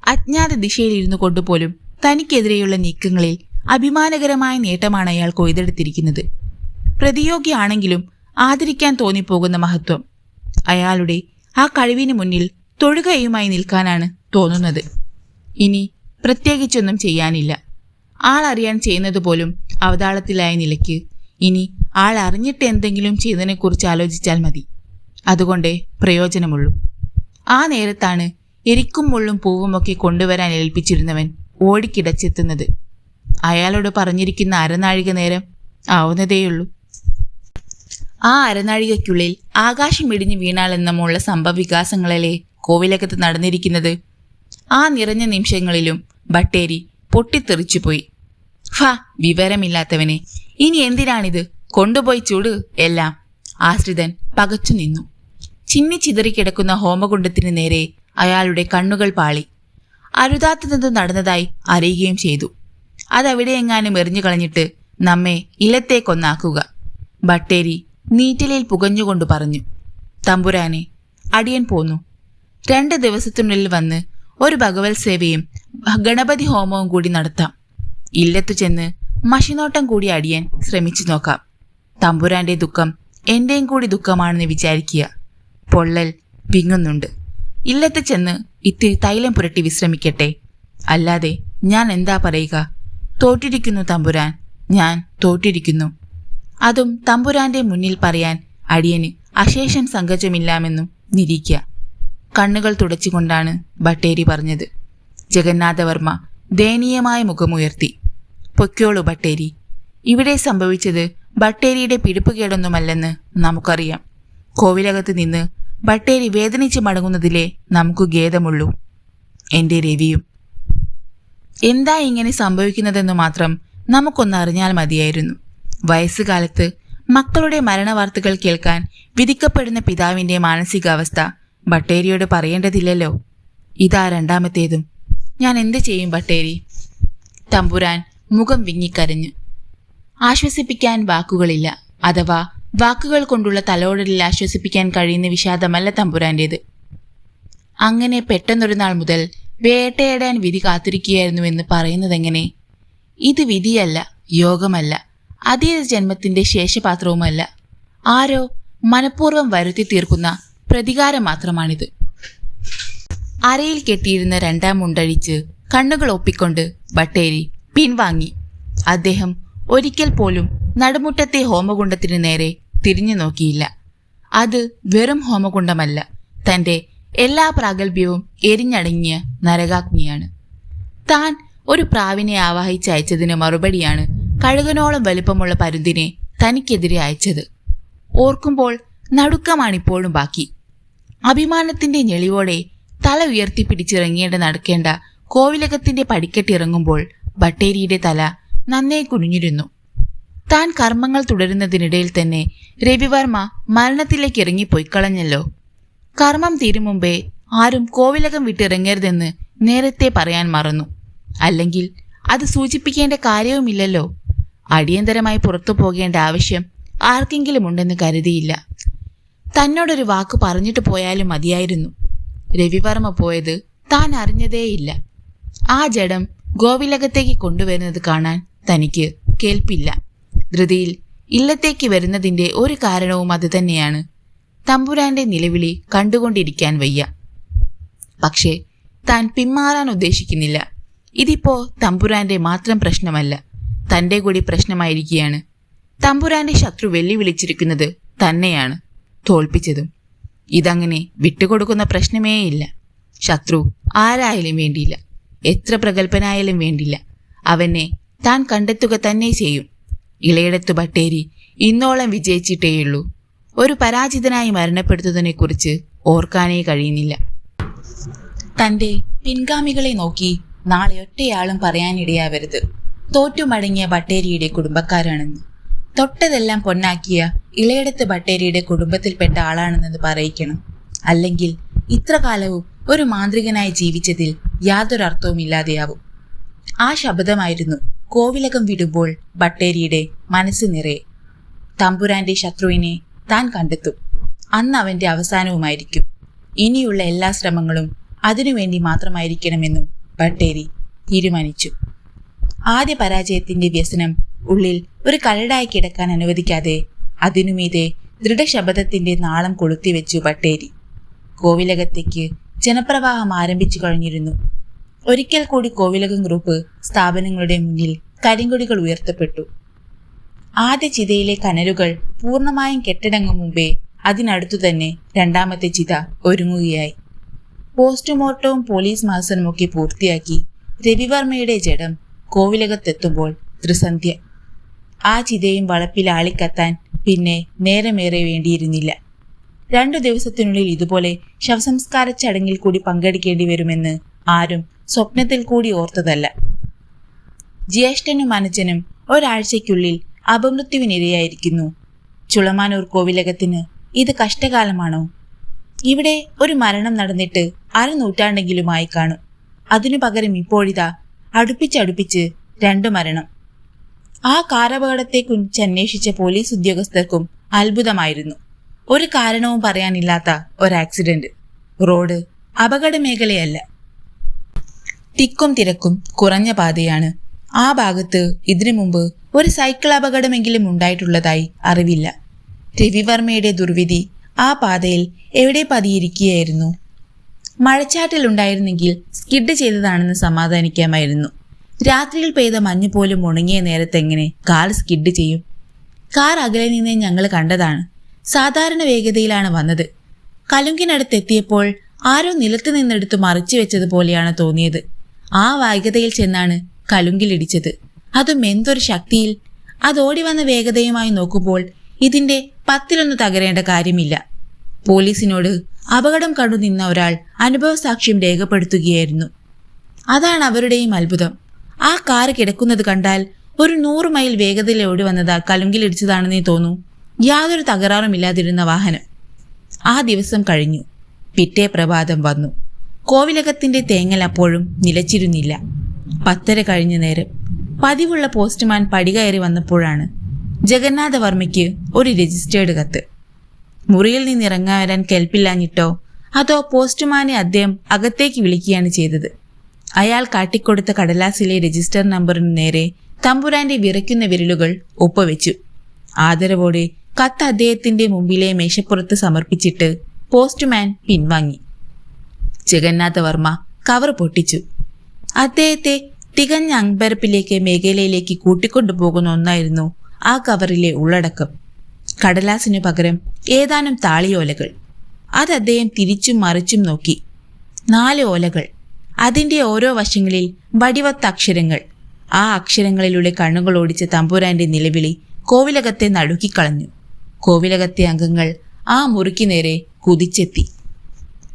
അജ്ഞാത ദിശയിലിരുന്നു കൊണ്ടുപോലും തനിക്കെതിരെയുള്ള നീക്കങ്ങളിൽ അഭിമാനകരമായ നേട്ടമാണ് അയാൾ കൊയ്തെടുത്തിരിക്കുന്നത്. പ്രതിയോഗിയാണെങ്കിലും ആദരിക്കാൻ തോന്നിപ്പോകുന്ന മഹത്വം. അയാളുടെ ആ കഴിവിന് മുന്നിൽ തൊഴുകയുമായി നിൽക്കാനാണ് തോന്നുന്നത്. ഇനി പ്രത്യേകിച്ചൊന്നും ചെയ്യാനില്ല. ആളറിയാൻ ചെയ്യുന്നത് പോലും അവതാളത്തിലായ നിലയ്ക്ക് ഇനി ആൾ അറിഞ്ഞിട്ട് എന്തെങ്കിലും ചെയ്തതിനെക്കുറിച്ച് ആലോചിച്ചാൽ മതി. അതുകൊണ്ടേ പ്രയോജനമുള്ളൂ. ആ നേരത്താണ് എരിക്കും മുള്ളും പൂവുമൊക്കെ കൊണ്ടുവരാൻ ഏൽപ്പിച്ചിരുന്നവൻ ഓടിക്കിടച്ചെത്തുന്നത്. അയാളോട് പറഞ്ഞിരിക്കുന്ന അരനാഴിക നേരം ആവുന്നതേയുള്ളൂ. ആ അരനാഴികയ്ക്കുള്ളിൽ ആകാശം ഇടിഞ്ഞു വീണാലെന്നമുള്ള സംഭവവികാസങ്ങളല്ലേ കോവിലകത്ത് നടന്നിരിക്കുന്നത്. ആ നിറഞ്ഞ നിമിഷങ്ങളിലും ബട്ടേരി പൊട്ടിത്തെറിച്ചുപോയി. വിവരമില്ലാത്തവനെ, ഇനി എന്തിനാണിത്? കൊണ്ടുപോയി ചൂട് എല്ലാം. ആശ്രിതൻ പകച്ചു നിന്നു. ചിന്നിച്ചിതറിക്കിടക്കുന്ന ഹോമകുണ്ഡത്തിന് നേരെ അയാളുടെ കണ്ണുകൾ പാളി. അരുതാത്തതെന്ത് നടന്നതായി അറിയുകയും ചെയ്തു. അതവിടെയെങ്ങാനും എറിഞ്ഞു കളഞ്ഞിട്ട് നമ്മെ ഇല്ലത്തേക്കൊന്നാക്കുക. ബട്ടേരി നീറ്റലിൽ പുകഞ്ഞുകൊണ്ട് പറഞ്ഞു. തമ്പുരാനെ, അടിയൻ പോന്നു. 2 ദിവസത്തിനുള്ളിൽ വന്ന് ഒരു ഭഗവത് സേവയും ഗണപതി ഹോമവും കൂടി നടത്താം. ഇല്ലത്തു ചെന്ന് മഷിനോട്ടം കൂടി അടിയൻ ശ്രമിച്ചു നോക്കാം. തമ്പുരാന്റെ ദുഃഖം എന്റെയും കൂടി ദുഃഖമാണെന്ന് വിചാരിക്കുക. പൊള്ളൽ വിങ്ങുന്നുണ്ട്. ഇല്ലത്ത് ചെന്ന് ഇത്തിരി തൈലം പുരട്ടി വിശ്രമിക്കട്ടെ. അല്ലാതെ ഞാൻ എന്താ പറയുക? തോറ്റിരിക്കുന്നു തമ്പുരാൻ, ഞാൻ തോറ്റിരിക്കുന്നു. അതും തമ്പുരാന്റെ മുന്നിൽ പറയാൻ അടിയന് അശേഷം സങ്കോചമില്ലാമെന്നും നിരീക്ക. കണ്ണുകൾ തുടച്ചുകൊണ്ടാണ് ബട്ടേരി പറഞ്ഞത്. ജഗന്നാഥവർമ്മ ദയനീയമായ മുഖമുയർത്തി. പൊയ്ക്കോളൂ ബട്ടേരി. ഇവിടെ സംഭവിച്ചത് ബട്ടേരിയുടെ പിടിപ്പുകേടൊന്നുമല്ലെന്ന് നമുക്കറിയാം. കോവിലകത്ത് നിന്ന് ബട്ടേരി വേദനിച്ച് മടങ്ങുന്നതിലേ നമുക്ക് ഖേദമുള്ളൂ. എൻ്റെ രവിയും. എന്താ ഇങ്ങനെ സംഭവിക്കുന്നതെന്ന് മാത്രം നമുക്കൊന്നറിഞ്ഞാൽ മതിയായിരുന്നു. വയസ്സുകാലത്ത് മക്കളുടെ മരണവാർത്തകൾ കേൾക്കാൻ വിധിക്കപ്പെടുന്ന പിതാവിൻ്റെ മാനസികാവസ്ഥ ബട്ടേരിയോട് പറയേണ്ടതില്ലല്ലോ. ഇതാ 2ാമത്തേതും. ഞാൻ എന്ത് ചെയ്യും ബട്ടേരി? തമ്പുരാൻ മുഖം വിങ്ങിക്കരഞ്ഞു. ആശ്വസിപ്പിക്കാൻ വാക്കുകളില്ല. അഥവാ വാക്കുകൾ കൊണ്ടുള്ള തലോടലിൽ ആശ്വസിപ്പിക്കാൻ കഴിയുന്ന വിഷാദമല്ല തമ്പുരാൻ്റേത്. അങ്ങനെ പെട്ടെന്നൊരു നാൾ മുതൽ വേട്ടയാടാൻ വിധി കാത്തിരിക്കുകയായിരുന്നുവെന്ന് പറയുന്നതെങ്ങനെ? ഇത് വിധിയല്ല, യോഗമല്ല, അതീത ജന്മത്തിന്റെ ശേഷപാത്രവുമല്ല. ആരോ മനഃപൂർവ്വം വരുത്തി തീർക്കുന്ന പ്രതികാരം മാത്രമാണിത്. അരയിൽ കെട്ടിയിരുന്ന 2ാം മുണ്ടഴിച്ച് കണ്ണുകൾ ഒപ്പിക്കൊണ്ട് ബട്ടേരി പിൻവാങ്ങി. അദ്ദേഹം ഒരിക്കൽ പോലും നടുമുറ്റത്തെ ഹോമകുണ്ഡത്തിന് നേരെ തിരിഞ്ഞു നോക്കിയില്ല. അത് വെറും ഹോമകുണ്ഡമല്ല, തൻ്റെ എല്ലാ പ്രാഗൽഭ്യവും എരിഞ്ഞടങ്ങിയ നരകാഗ്നിയാണ്. താൻ ഒരു പ്രാവിനെ ആവാഹിച്ചയച്ചതിന് മറുപടിയാണ് കഴുകനോളം വലുപ്പമുള്ള പരുന്തിനെ തനിക്കെതിരെ അയച്ചത്. ഓർക്കുമ്പോൾ നടുക്കമാണിപ്പോഴും ബാക്കി. അഭിമാനത്തിന്റെ ഞെളിവോടെ തല ഉയർത്തിപ്പിടിച്ചിറങ്ങേണ്ട നടക്കേണ്ട കോവിലകത്തിന്റെ പടിക്കെട്ടിറങ്ങുമ്പോൾ ബട്ടേരിയുടെ തല നന്നേ കുനിഞ്ഞിരുന്നു. താൻ കർമ്മങ്ങൾ തുടരുന്നതിനിടയിൽ തന്നെ രവിവർമ്മ മരണത്തിലേക്ക് ഇറങ്ങിപ്പോയിക്കളഞ്ഞല്ലോ. കർമ്മം തീരും മുമ്പേ ആരും കോവിലകം വിട്ടിറങ്ങരുതെന്ന് നേരത്തെ പറയാൻ മറന്നു. അല്ലെങ്കിൽ അത് സൂചിപ്പിക്കേണ്ട കാര്യവുമില്ലല്ലോ. അടിയന്തരമായി പുറത്തു പോകേണ്ട ആവശ്യം ആർക്കെങ്കിലും ഉണ്ടെന്ന് കരുതിയില്ല. തന്നോടൊരു വാക്ക് പറഞ്ഞിട്ട് പോയാലും മതിയായിരുന്നു. രവിവർമ്മ പോയത് താൻ അറിഞ്ഞതേയില്ല. ആ ജഡം ഗോവിലകത്തേക്ക് കൊണ്ടുവരുന്നത് കാണാൻ തനിക്ക് കേൾപ്പില്ല. ധൃതിയിൽ ഇല്ലത്തേക്ക് വരുന്നതിൻ്റെ ഒരു കാരണവും അതുതന്നെയാണ്. തമ്പുരാന്റെ നിലവിളി കണ്ടുകൊണ്ടിരിക്കാൻ വയ്യ. പക്ഷേ താൻ പിന്മാറാൻ ഉദ്ദേശിക്കുന്നില്ല. ഇതിപ്പോ തമ്പുരാന്റെ മാത്രം പ്രശ്നമല്ല, തൻ്റെ കൂടി പ്രശ്നമായിരിക്കുകയാണ്. തമ്പുരാന്റെ ശത്രു വെല്ലുവിളിച്ചിരിക്കുന്നത് തന്നെയാണ്, തോൽപ്പിച്ചതും. ഇതങ്ങനെ വിട്ടുകൊടുക്കുന്ന പ്രശ്നമേയില്ല. ശത്രു ആരായാലും വേണ്ടിയില്ല, എത്ര പ്രഗത്ഭനായാലും വേണ്ടില്ല, അവനെ താൻ കണ്ടെത്തുക തന്നെ ചെയ്യും. ഇളയിടത്തു ബട്ടേരി ഇന്നോളം വിജയിച്ചിട്ടേയുള്ളൂ. ഒരു പരാജിതനായി മരണപ്പെടുത്തുന്നതിനെക്കുറിച്ച് ഓർക്കാനേ കഴിയുന്നില്ല. തൻ്റെ പിൻഗാമികളെ നോക്കി നാളെ ഒറ്റയാളും പറയാനിടയാവരുത്, തോറ്റുമടങ്ങിയ ബട്ടേരിയുടെ കുടുംബക്കാരാണെന്ന്. തൊട്ടതെല്ലാം പൊന്നാക്കിയ ഇളയിടത്ത് ബട്ടേരിയുടെ കുടുംബത്തിൽപ്പെട്ട ആളാണെന്നത് പറയിക്കണം. അല്ലെങ്കിൽ ഇത്ര കാലവും ഒരു മാന്ത്രികനായി ജീവിച്ചതിൽ യാതൊരർത്ഥവും ഇല്ലാതെയാവും. ആ ശബ്ദമായിരുന്നു കോവിലകം വിടുമ്പോൾ ബട്ടേരിയുടെ മനസ്സ് നിറയെ. തമ്പുരാന്റെ ശത്രുവിനെ താൻ കണ്ടെത്തും. അന്ന് അവന്റെ അവസാനവുമായിരിക്കും. ഇനിയുള്ള എല്ലാ ശ്രമങ്ങളും അതിനുവേണ്ടി മാത്രമായിരിക്കണമെന്നും ബട്ടേരി തീരുമാനിച്ചു. ആദ്യ പരാജയത്തിന്റെ വ്യസനം ഉള്ളിൽ ഒരു കരടായി കിടക്കാൻ അനുവദിക്കാതെ അതിനുമീതെ ദൃഢശബ്ദത്തിന്റെ നാളം കൊളുത്തിവെച്ചു ബട്ടേരി. കോവിലകത്തേക്ക് ജനപ്രവാഹം ആരംഭിച്ചു കഴിഞ്ഞിരുന്നു. ഒരിക്കൽ കൂടി കോവിലകം ഗ്രൂപ്പ് സ്ഥാപനങ്ങളുടെ മുന്നിൽ കരിങ്കൊടികൾ ഉയർത്തപ്പെട്ടു. ആദ്യ ചിതയിലെ കനലുകൾ പൂർണ്ണമായും കെട്ടടങ്ങും മുമ്പേ അതിനടുത്തു തന്നെ രണ്ടാമത്തെ ചിത ഒരുങ്ങുകയായി. പോസ്റ്റ്മോർട്ടവും പോലീസ് മാസനുമൊക്കെ പൂർത്തിയാക്കി രവിവർമ്മയുടെ ജഡം കോവിലകത്തെത്തുമ്പോൾ ത്രിസന്ധ്യ. ആ ചിതയും വളപ്പിൽ ആളിക്കത്താൻ പിന്നെ നേരമേറെ വേണ്ടിയിരുന്നില്ല. 2 ദിവസത്തിനുള്ളിൽ ഇതുപോലെ ശവസംസ്കാര ചടങ്ങിൽ കൂടി പങ്കെടുക്കേണ്ടി വരുമെന്ന് ആരും സ്വപ്നത്തിൽ കൂടി ഓർത്തതല്ല. ജ്യേഷ്ഠനും അനുജനും ഒരാഴ്ചയ്ക്കുള്ളിൽ അപമൃത്യുവിനിരയായിരിക്കുന്നു. ചുളമാനൂർ കോവിലകത്തിന് ഇത് കഷ്ടകാലമാണോ? ഇവിടെ ഒരു മരണം നടന്നിട്ട് 1/2 നൂറ്റാണ്ടെങ്കിലുമായി കാണും. അതിനു പകരം ഇപ്പോഴിതാ അടുപ്പിച്ചടുപ്പിച്ച് 2 മരണം. ആ കാറപകടത്തെക്കുറിച്ച് അന്വേഷിച്ച പോലീസ് ഉദ്യോഗസ്ഥർക്കും അത്ഭുതമായിരുന്നു. ഒരു കാരണവും പറയാനില്ലാത്ത ഒരു ആക്സിഡന്റ്. റോഡ് അപകട മേഖലയല്ല, തിക്കും തിരക്കും കുറഞ്ഞ പാതയാണ്. ആ ഭാഗത്ത് ഇതിനു മുമ്പ് ഒരു സൈക്കിൾ അപകടമെങ്കിലും ഉണ്ടായിട്ടുള്ളതായി അറിവില്ല. രവിവർമ്മയുടെ ദുർവിധി ആ പാതയിൽ എവിടെ പതിയിരിക്കുകയായിരുന്നു. മഴച്ചാറ്റിലുണ്ടായിരുന്നെങ്കിൽ സ്കിഡ് ചെയ്തതാണെന്ന് സമാധാനിക്കാമായിരുന്നു. രാത്രിയിൽ പെയ്ത മഞ്ഞ് പോലും ഉണങ്ങിയ നേരത്തെങ്ങനെ കാർ സ്കിഡ് ചെയ്യും? കാർ അകലെ നിന്നേ ഞങ്ങൾ കണ്ടതാണ്. സാധാരണ വേഗതയിലാണ് വന്നത്. കലുങ്കിനടുത്തെത്തിയപ്പോൾ ആരോ നിലത്ത് നിന്നെടുത്ത് മറിച്ചു വെച്ചതുപോലെയാണ് തോന്നിയത്. ആ വേഗതയിൽ ചെന്നാണ് കലുങ്കിലിടിച്ചത്. അതും എന്തൊരു ശക്തിയിൽ! അതോടി വന്ന വേഗതയുമായി നോക്കുമ്പോൾ ഇതിന്റെ 10-1 തകരേണ്ട കാര്യമില്ല. പോലീസിനോട് അപകടം കണ്ടു നിന്ന ഒരാൾ അനുഭവസാക്ഷ്യം രേഖപ്പെടുത്തുകയായിരുന്നു. അതാണ് അവരുടെയും അത്ഭുതം. ആ കാറ് കിടക്കുന്നത് കണ്ടാൽ ഒരു 100 മൈൽ വേഗതയിൽ ഓടി വന്നത് കലുങ്കിലിടിച്ചതാണെന്നേ തോന്നൂ. യാതൊരു തകരാറുമില്ലാതിരുന്ന വാഹനം. ആ ദിവസം കഴിഞ്ഞു. പിറ്റേ പ്രഭാതം വന്നു. കോവിലകത്തിന്റെ തേങ്ങൽ അപ്പോഴും നിലച്ചിരുന്നില്ല. 10:30 കഴിഞ്ഞ നേരം. പതിവുള്ള പോസ്റ്റ്മാൻ പടി കയറി വന്നപ്പോഴാണ് ജഗന്നാഥവർമ്മയ്ക്ക് ഒരു രജിസ്റ്റേർഡ് കത്ത്. മുറിയിൽ നിന്നിറങ്ങാൻ വരാൻ കേൾപ്പില്ലാഞ്ഞിട്ടോ അതോ പോസ്റ്റ്മാനെ അദ്ദേഹം അകത്തേക്ക് വിളിക്കുകയാണ് ചെയ്തത്. അയാൾ കാട്ടിക്കൊടുത്ത കടലാസിലെ രജിസ്റ്റർ നമ്പറിന് നേരെ തമ്പുരാന്റെ വിറയ്ക്കുന്ന വിരലുകൾ ഒപ്പുവെച്ചു. ആദരവോടെ കത്ത് അദ്ദേഹത്തിന്റെ മുമ്പിലെ മേശപ്പുറത്ത് സമർപ്പിച്ചിട്ട് പോസ്റ്റ്മാൻ പിൻവാങ്ങി. ജഗന്നാഥവർമ്മ കവർ പൊട്ടിച്ചു. അദ്ദേഹത്തെ തികഞ്ഞ അമ്പരപ്പിലേക്ക് മേഖലയിലേക്ക് കൂട്ടിക്കൊണ്ടുപോകുന്ന ഒന്നായിരുന്നു ആ കവറിലെ ഉള്ളടക്കം. കടലാസിനു പകരം ഏതാനും താളിയോലകൾ. അത് അദ്ദേഹം തിരിച്ചും മറിച്ചും നോക്കി. 4 ഓലകൾ. അതിൻ്റെ ഓരോ വശങ്ങളിൽ വടിവത്ത അക്ഷരങ്ങൾ. ആ അക്ഷരങ്ങളിലൂടെ കണ്ണുകൾ ഓടിച്ച തമ്പുരാന്റെ നിലവിളി കോവിലകത്തെ നടുക്കിക്കളഞ്ഞു. കോവിലകത്തെ അംഗങ്ങൾ ആ മുറിക്ക് നേരെ കുതിച്ചെത്തി.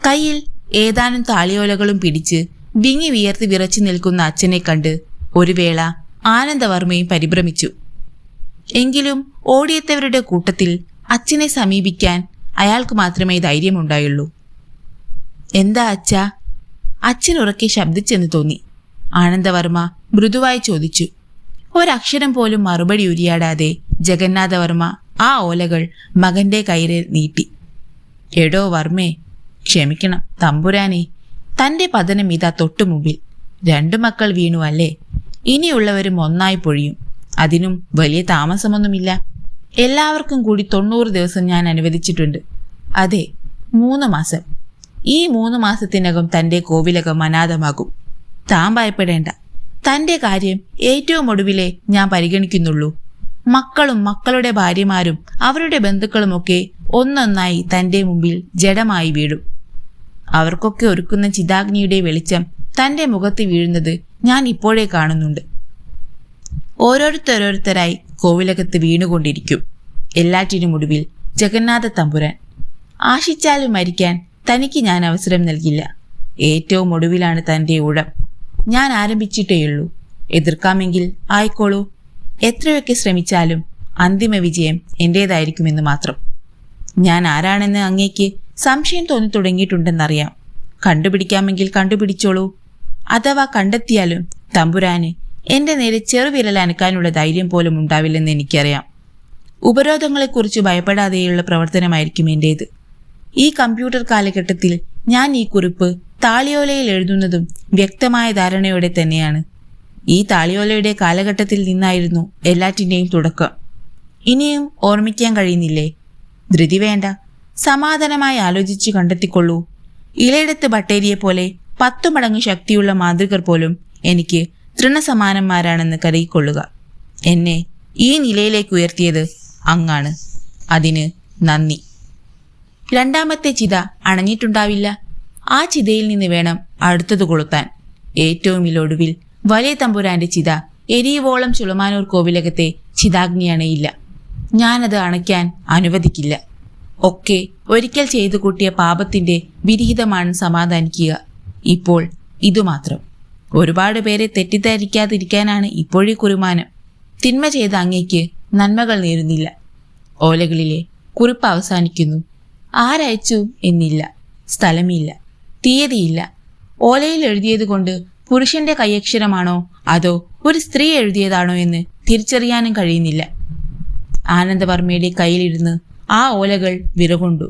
കയ്യിൽ ഏതാനും താളിയോലകളും പിടിച്ച് വിങ്ങി വിയർത്ത് വിറച്ചു നിൽക്കുന്ന അച്ഛനെ കണ്ട് ഒരു വേള ആനന്ദവർമ്മയും പരിഭ്രമിച്ചു. എങ്കിലും ഓടിയെത്തവരുടെ കൂട്ടത്തിൽ അച്ഛനെ സമീപിക്കാൻ അയാൾക്ക് മാത്രമേ ധൈര്യമുണ്ടായുള്ളൂ. എന്താ അച്ഛാ? അച്ഛൻ ഉറക്കെ ശബ്ദിച്ചെന്ന് തോന്നി. ആനന്ദവർമ്മ മൃദുവായി ചോദിച്ചു. ഒരക്ഷരം പോലും മറുപടി ഉരിയാടാതെ ജഗന്നാഥവർമ്മ ആ ഓലകൾ മകന്റെ കയ്യിൽ നീട്ടി. എടോ വർമ്മേ, ക്ഷമിക്കണം തമ്പുരാനെ. തന്റെ പതനം ഇതാ തൊട്ടുമുമ്പിൽ. 2 മക്കൾ വീണു അല്ലേ? ഇനിയുള്ളവരും ഒന്നായി പൊഴിയും. അതിനും വലിയ താമസമൊന്നുമില്ല. എല്ലാവർക്കും കൂടി 90 ദിവസം ഞാൻ അനുവദിച്ചിട്ടുണ്ട്. അതെ, 3 മാസം. ഈ 3 മാസത്തിനകം തൻ്റെ കോവിലകം അനാഥമാകും. താൻ ഭയപ്പെടേണ്ട. തൻ്റെ കാര്യം ഏറ്റവും ഒടുവിലേ ഞാൻ പരിഗണിക്കുന്നുള്ളൂ. മക്കളും മക്കളുടെ ഭാര്യമാരും അവരുടെ ബന്ധുക്കളുമൊക്കെ ഒന്നൊന്നായി തൻ്റെ മുമ്പിൽ ജഡമായി വീഴും. അവർക്കൊക്കെ ഒരുക്കുന്ന ചിതാഗ്നിയുടെ വെളിച്ചം തൻ്റെ മുഖത്ത് വീഴുന്നത് ഞാൻ ഇപ്പോഴേ കാണുന്നുണ്ട്. ഓരോരുത്തരായി കോവിലകത്ത് വീണുകൊണ്ടിരിക്കും. എല്ലാറ്റിനും ഒടുവിൽ ജഗന്നാഥ തമ്പുരാൻ. ആശിച്ചാലും മരിക്കാൻ തനിക്ക് ഞാൻ അവസരം നൽകില്ല. ഏറ്റവും ഒടുവിലാണ് തൻ്റെ ഊഴം. ഞാൻ ആരംഭിച്ചിട്ടേയുള്ളൂ. എതിർക്കാമെങ്കിൽ ആയിക്കോളൂ. എത്രയൊക്കെ ശ്രമിച്ചാലും അന്തിമ വിജയം എൻ്റേതായിരിക്കുമെന്ന് മാത്രം. ഞാൻ ആരാണെന്ന് അങ്ങേക്ക് സംശയം തോന്നി തുടങ്ങിയിട്ടുണ്ടെന്നറിയാം. കണ്ടുപിടിക്കാമെങ്കിൽ കണ്ടുപിടിച്ചോളൂ. അഥവാ കണ്ടെത്തിയാലും തമ്പുരാന് എൻ്റെ നേരെ ചെറുവിരൽ അനക്കാനുള്ള ധൈര്യം പോലും ഉണ്ടാവില്ലെന്ന് എനിക്കറിയാം. ഉപരോധങ്ങളെക്കുറിച്ച് ഭയപ്പെടാതെയുള്ള പ്രവർത്തനമായിരിക്കും എൻ്റേത്. ഈ കമ്പ്യൂട്ടർ കാലഘട്ടത്തിൽ ഞാൻ ഈ കുറിപ്പ് താളിയോലയിൽ എഴുതുന്നതും വ്യക്തമായ ധാരണയോടെ തന്നെയാണ്. ഈ താളിയോലയുടെ കാലഘട്ടത്തിൽ നിന്നായിരുന്നു എല്ലാറ്റിൻ്റെയും തുടക്കം. ഇനിയും ഓർമ്മിക്കാൻ കഴിയുന്നില്ലേ? ധൃതി വേണ്ട. സമാധാനമായി ആലോചിച്ച് കണ്ടെത്തിക്കൊള്ളൂ. ഇലയിടത്ത് ബട്ടേരിയെ പോലെ 10 മടങ്ങ് ശക്തിയുള്ള മാന്ത്രികർ പോലും എനിക്ക് തൃണസമാനന്മാരാണെന്ന് കരുതിക്കൊള്ളുക. എന്നെ ഈ നിലയിലേക്ക് ഉയർത്തിയത് അങ്ങാണ്. അതിന് നന്ദി. 2ാമത്തെ ചിത അണഞ്ഞിട്ടുണ്ടാവില്ല. ആ ചിതയിൽ നിന്ന് വേണം അടുത്തത് കൊളുത്താൻ. ഏറ്റവും ഒടുവിൽ വലിയ തമ്പുരാന്റെ ചിത എരിയുവോളം ചുളമാനൂർ കോവിലകത്തെ ചിതാഗ്നിയണയില്ല. ഞാനത് അണയ്ക്കാൻ അനുവദിക്കില്ല. ഒക്കെ ഒരിക്കൽ ചെയ്തു കൂട്ടിയ പാപത്തിന്റെ വിരഹിതമാണ് സമാധാനിക്കുക. ഇപ്പോൾ ഇതുമാത്രം. ഒരുപാട് പേരെ തെറ്റിദ്ധരിക്കാതിരിക്കാനാണ് ഇപ്പോഴീ കുറുമാനം. തിന്മ ചെയ്ത അങ്ങേക്ക് നന്മകൾ നേരുന്നില്ല. ഓലകളിലെ കുറിപ്പ് അവസാനിക്കുന്നു. ആരയച്ചു എന്നില്ല, സ്ഥലമില്ല, തീയതിയില്ല. ഓലയിൽ എഴുതിയതുകൊണ്ട് പുരുഷന്റെ കൈയക്ഷരമാണോ അതോ ഒരു സ്ത്രീ എഴുതിയതാണോ എന്ന് തിരിച്ചറിയാനും കഴിയുന്നില്ല. ആനന്ദവർമ്മയുടെ കയ്യിലിരുന്ന് ആ ഓലകൾ വിറകൊണ്ടു.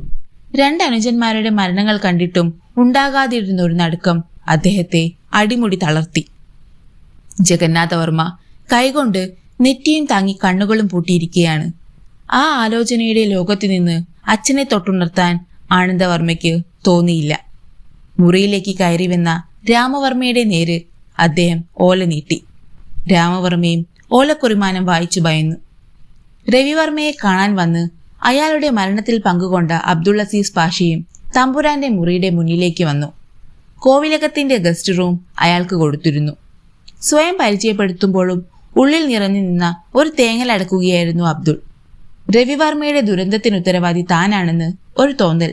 2 അനുജന്മാരുടെ മരണങ്ങൾ കണ്ടിട്ടും ഉണ്ടാകാതിരുന്ന ഒരു നടുക്കം അദ്ദേഹത്തെ അടിമുടി തളർത്തി. ജഗന്നാഥവർമ്മ കൈകൊണ്ട് നെറ്റിയും താങ്ങി കണ്ണുകളും പൂട്ടിയിരിക്കുകയാണ്. ആ ആലോചനയുടെ ലോകത്തു നിന്ന് അച്ഛനെ തൊട്ടുണർത്താൻ ആനന്ദവർമ്മയ്ക്ക് തോന്നിയില്ല. മുറിയിലേക്ക് കയറി വന്ന രാമവർമ്മയുടെ നേര് അദ്ദേഹം ഓല നീട്ടി. രാമവർമ്മയും ഓലക്കുറിമാനം വായിച്ചു ഭയന്നു. രവിവർമ്മയെ കാണാൻ വന്ന് അയാളുടെ മരണത്തിൽ പങ്കുകൊണ്ട അബ്ദുൾ അസീസ് പാഷയും തമ്പുരാന്റെ മുറിയുടെ മുന്നിലേക്ക് വന്നു. കോവിലകത്തിന്റെ ഗസ്റ്റ് റൂം അയാൾക്ക് കൊടുത്തിരുന്നു. സ്വയം പരിചയപ്പെടുത്തുമ്പോഴും ഉള്ളിൽ നിറഞ്ഞു നിന്ന ഒരു തേങ്ങലടക്കുകയായിരുന്നു അബ്ദുൾ. രവിവർമ്മയുടെ ദുരന്തത്തിന് ഉത്തരവാദി താനാണെന്ന് ഒരു തോന്നൽ.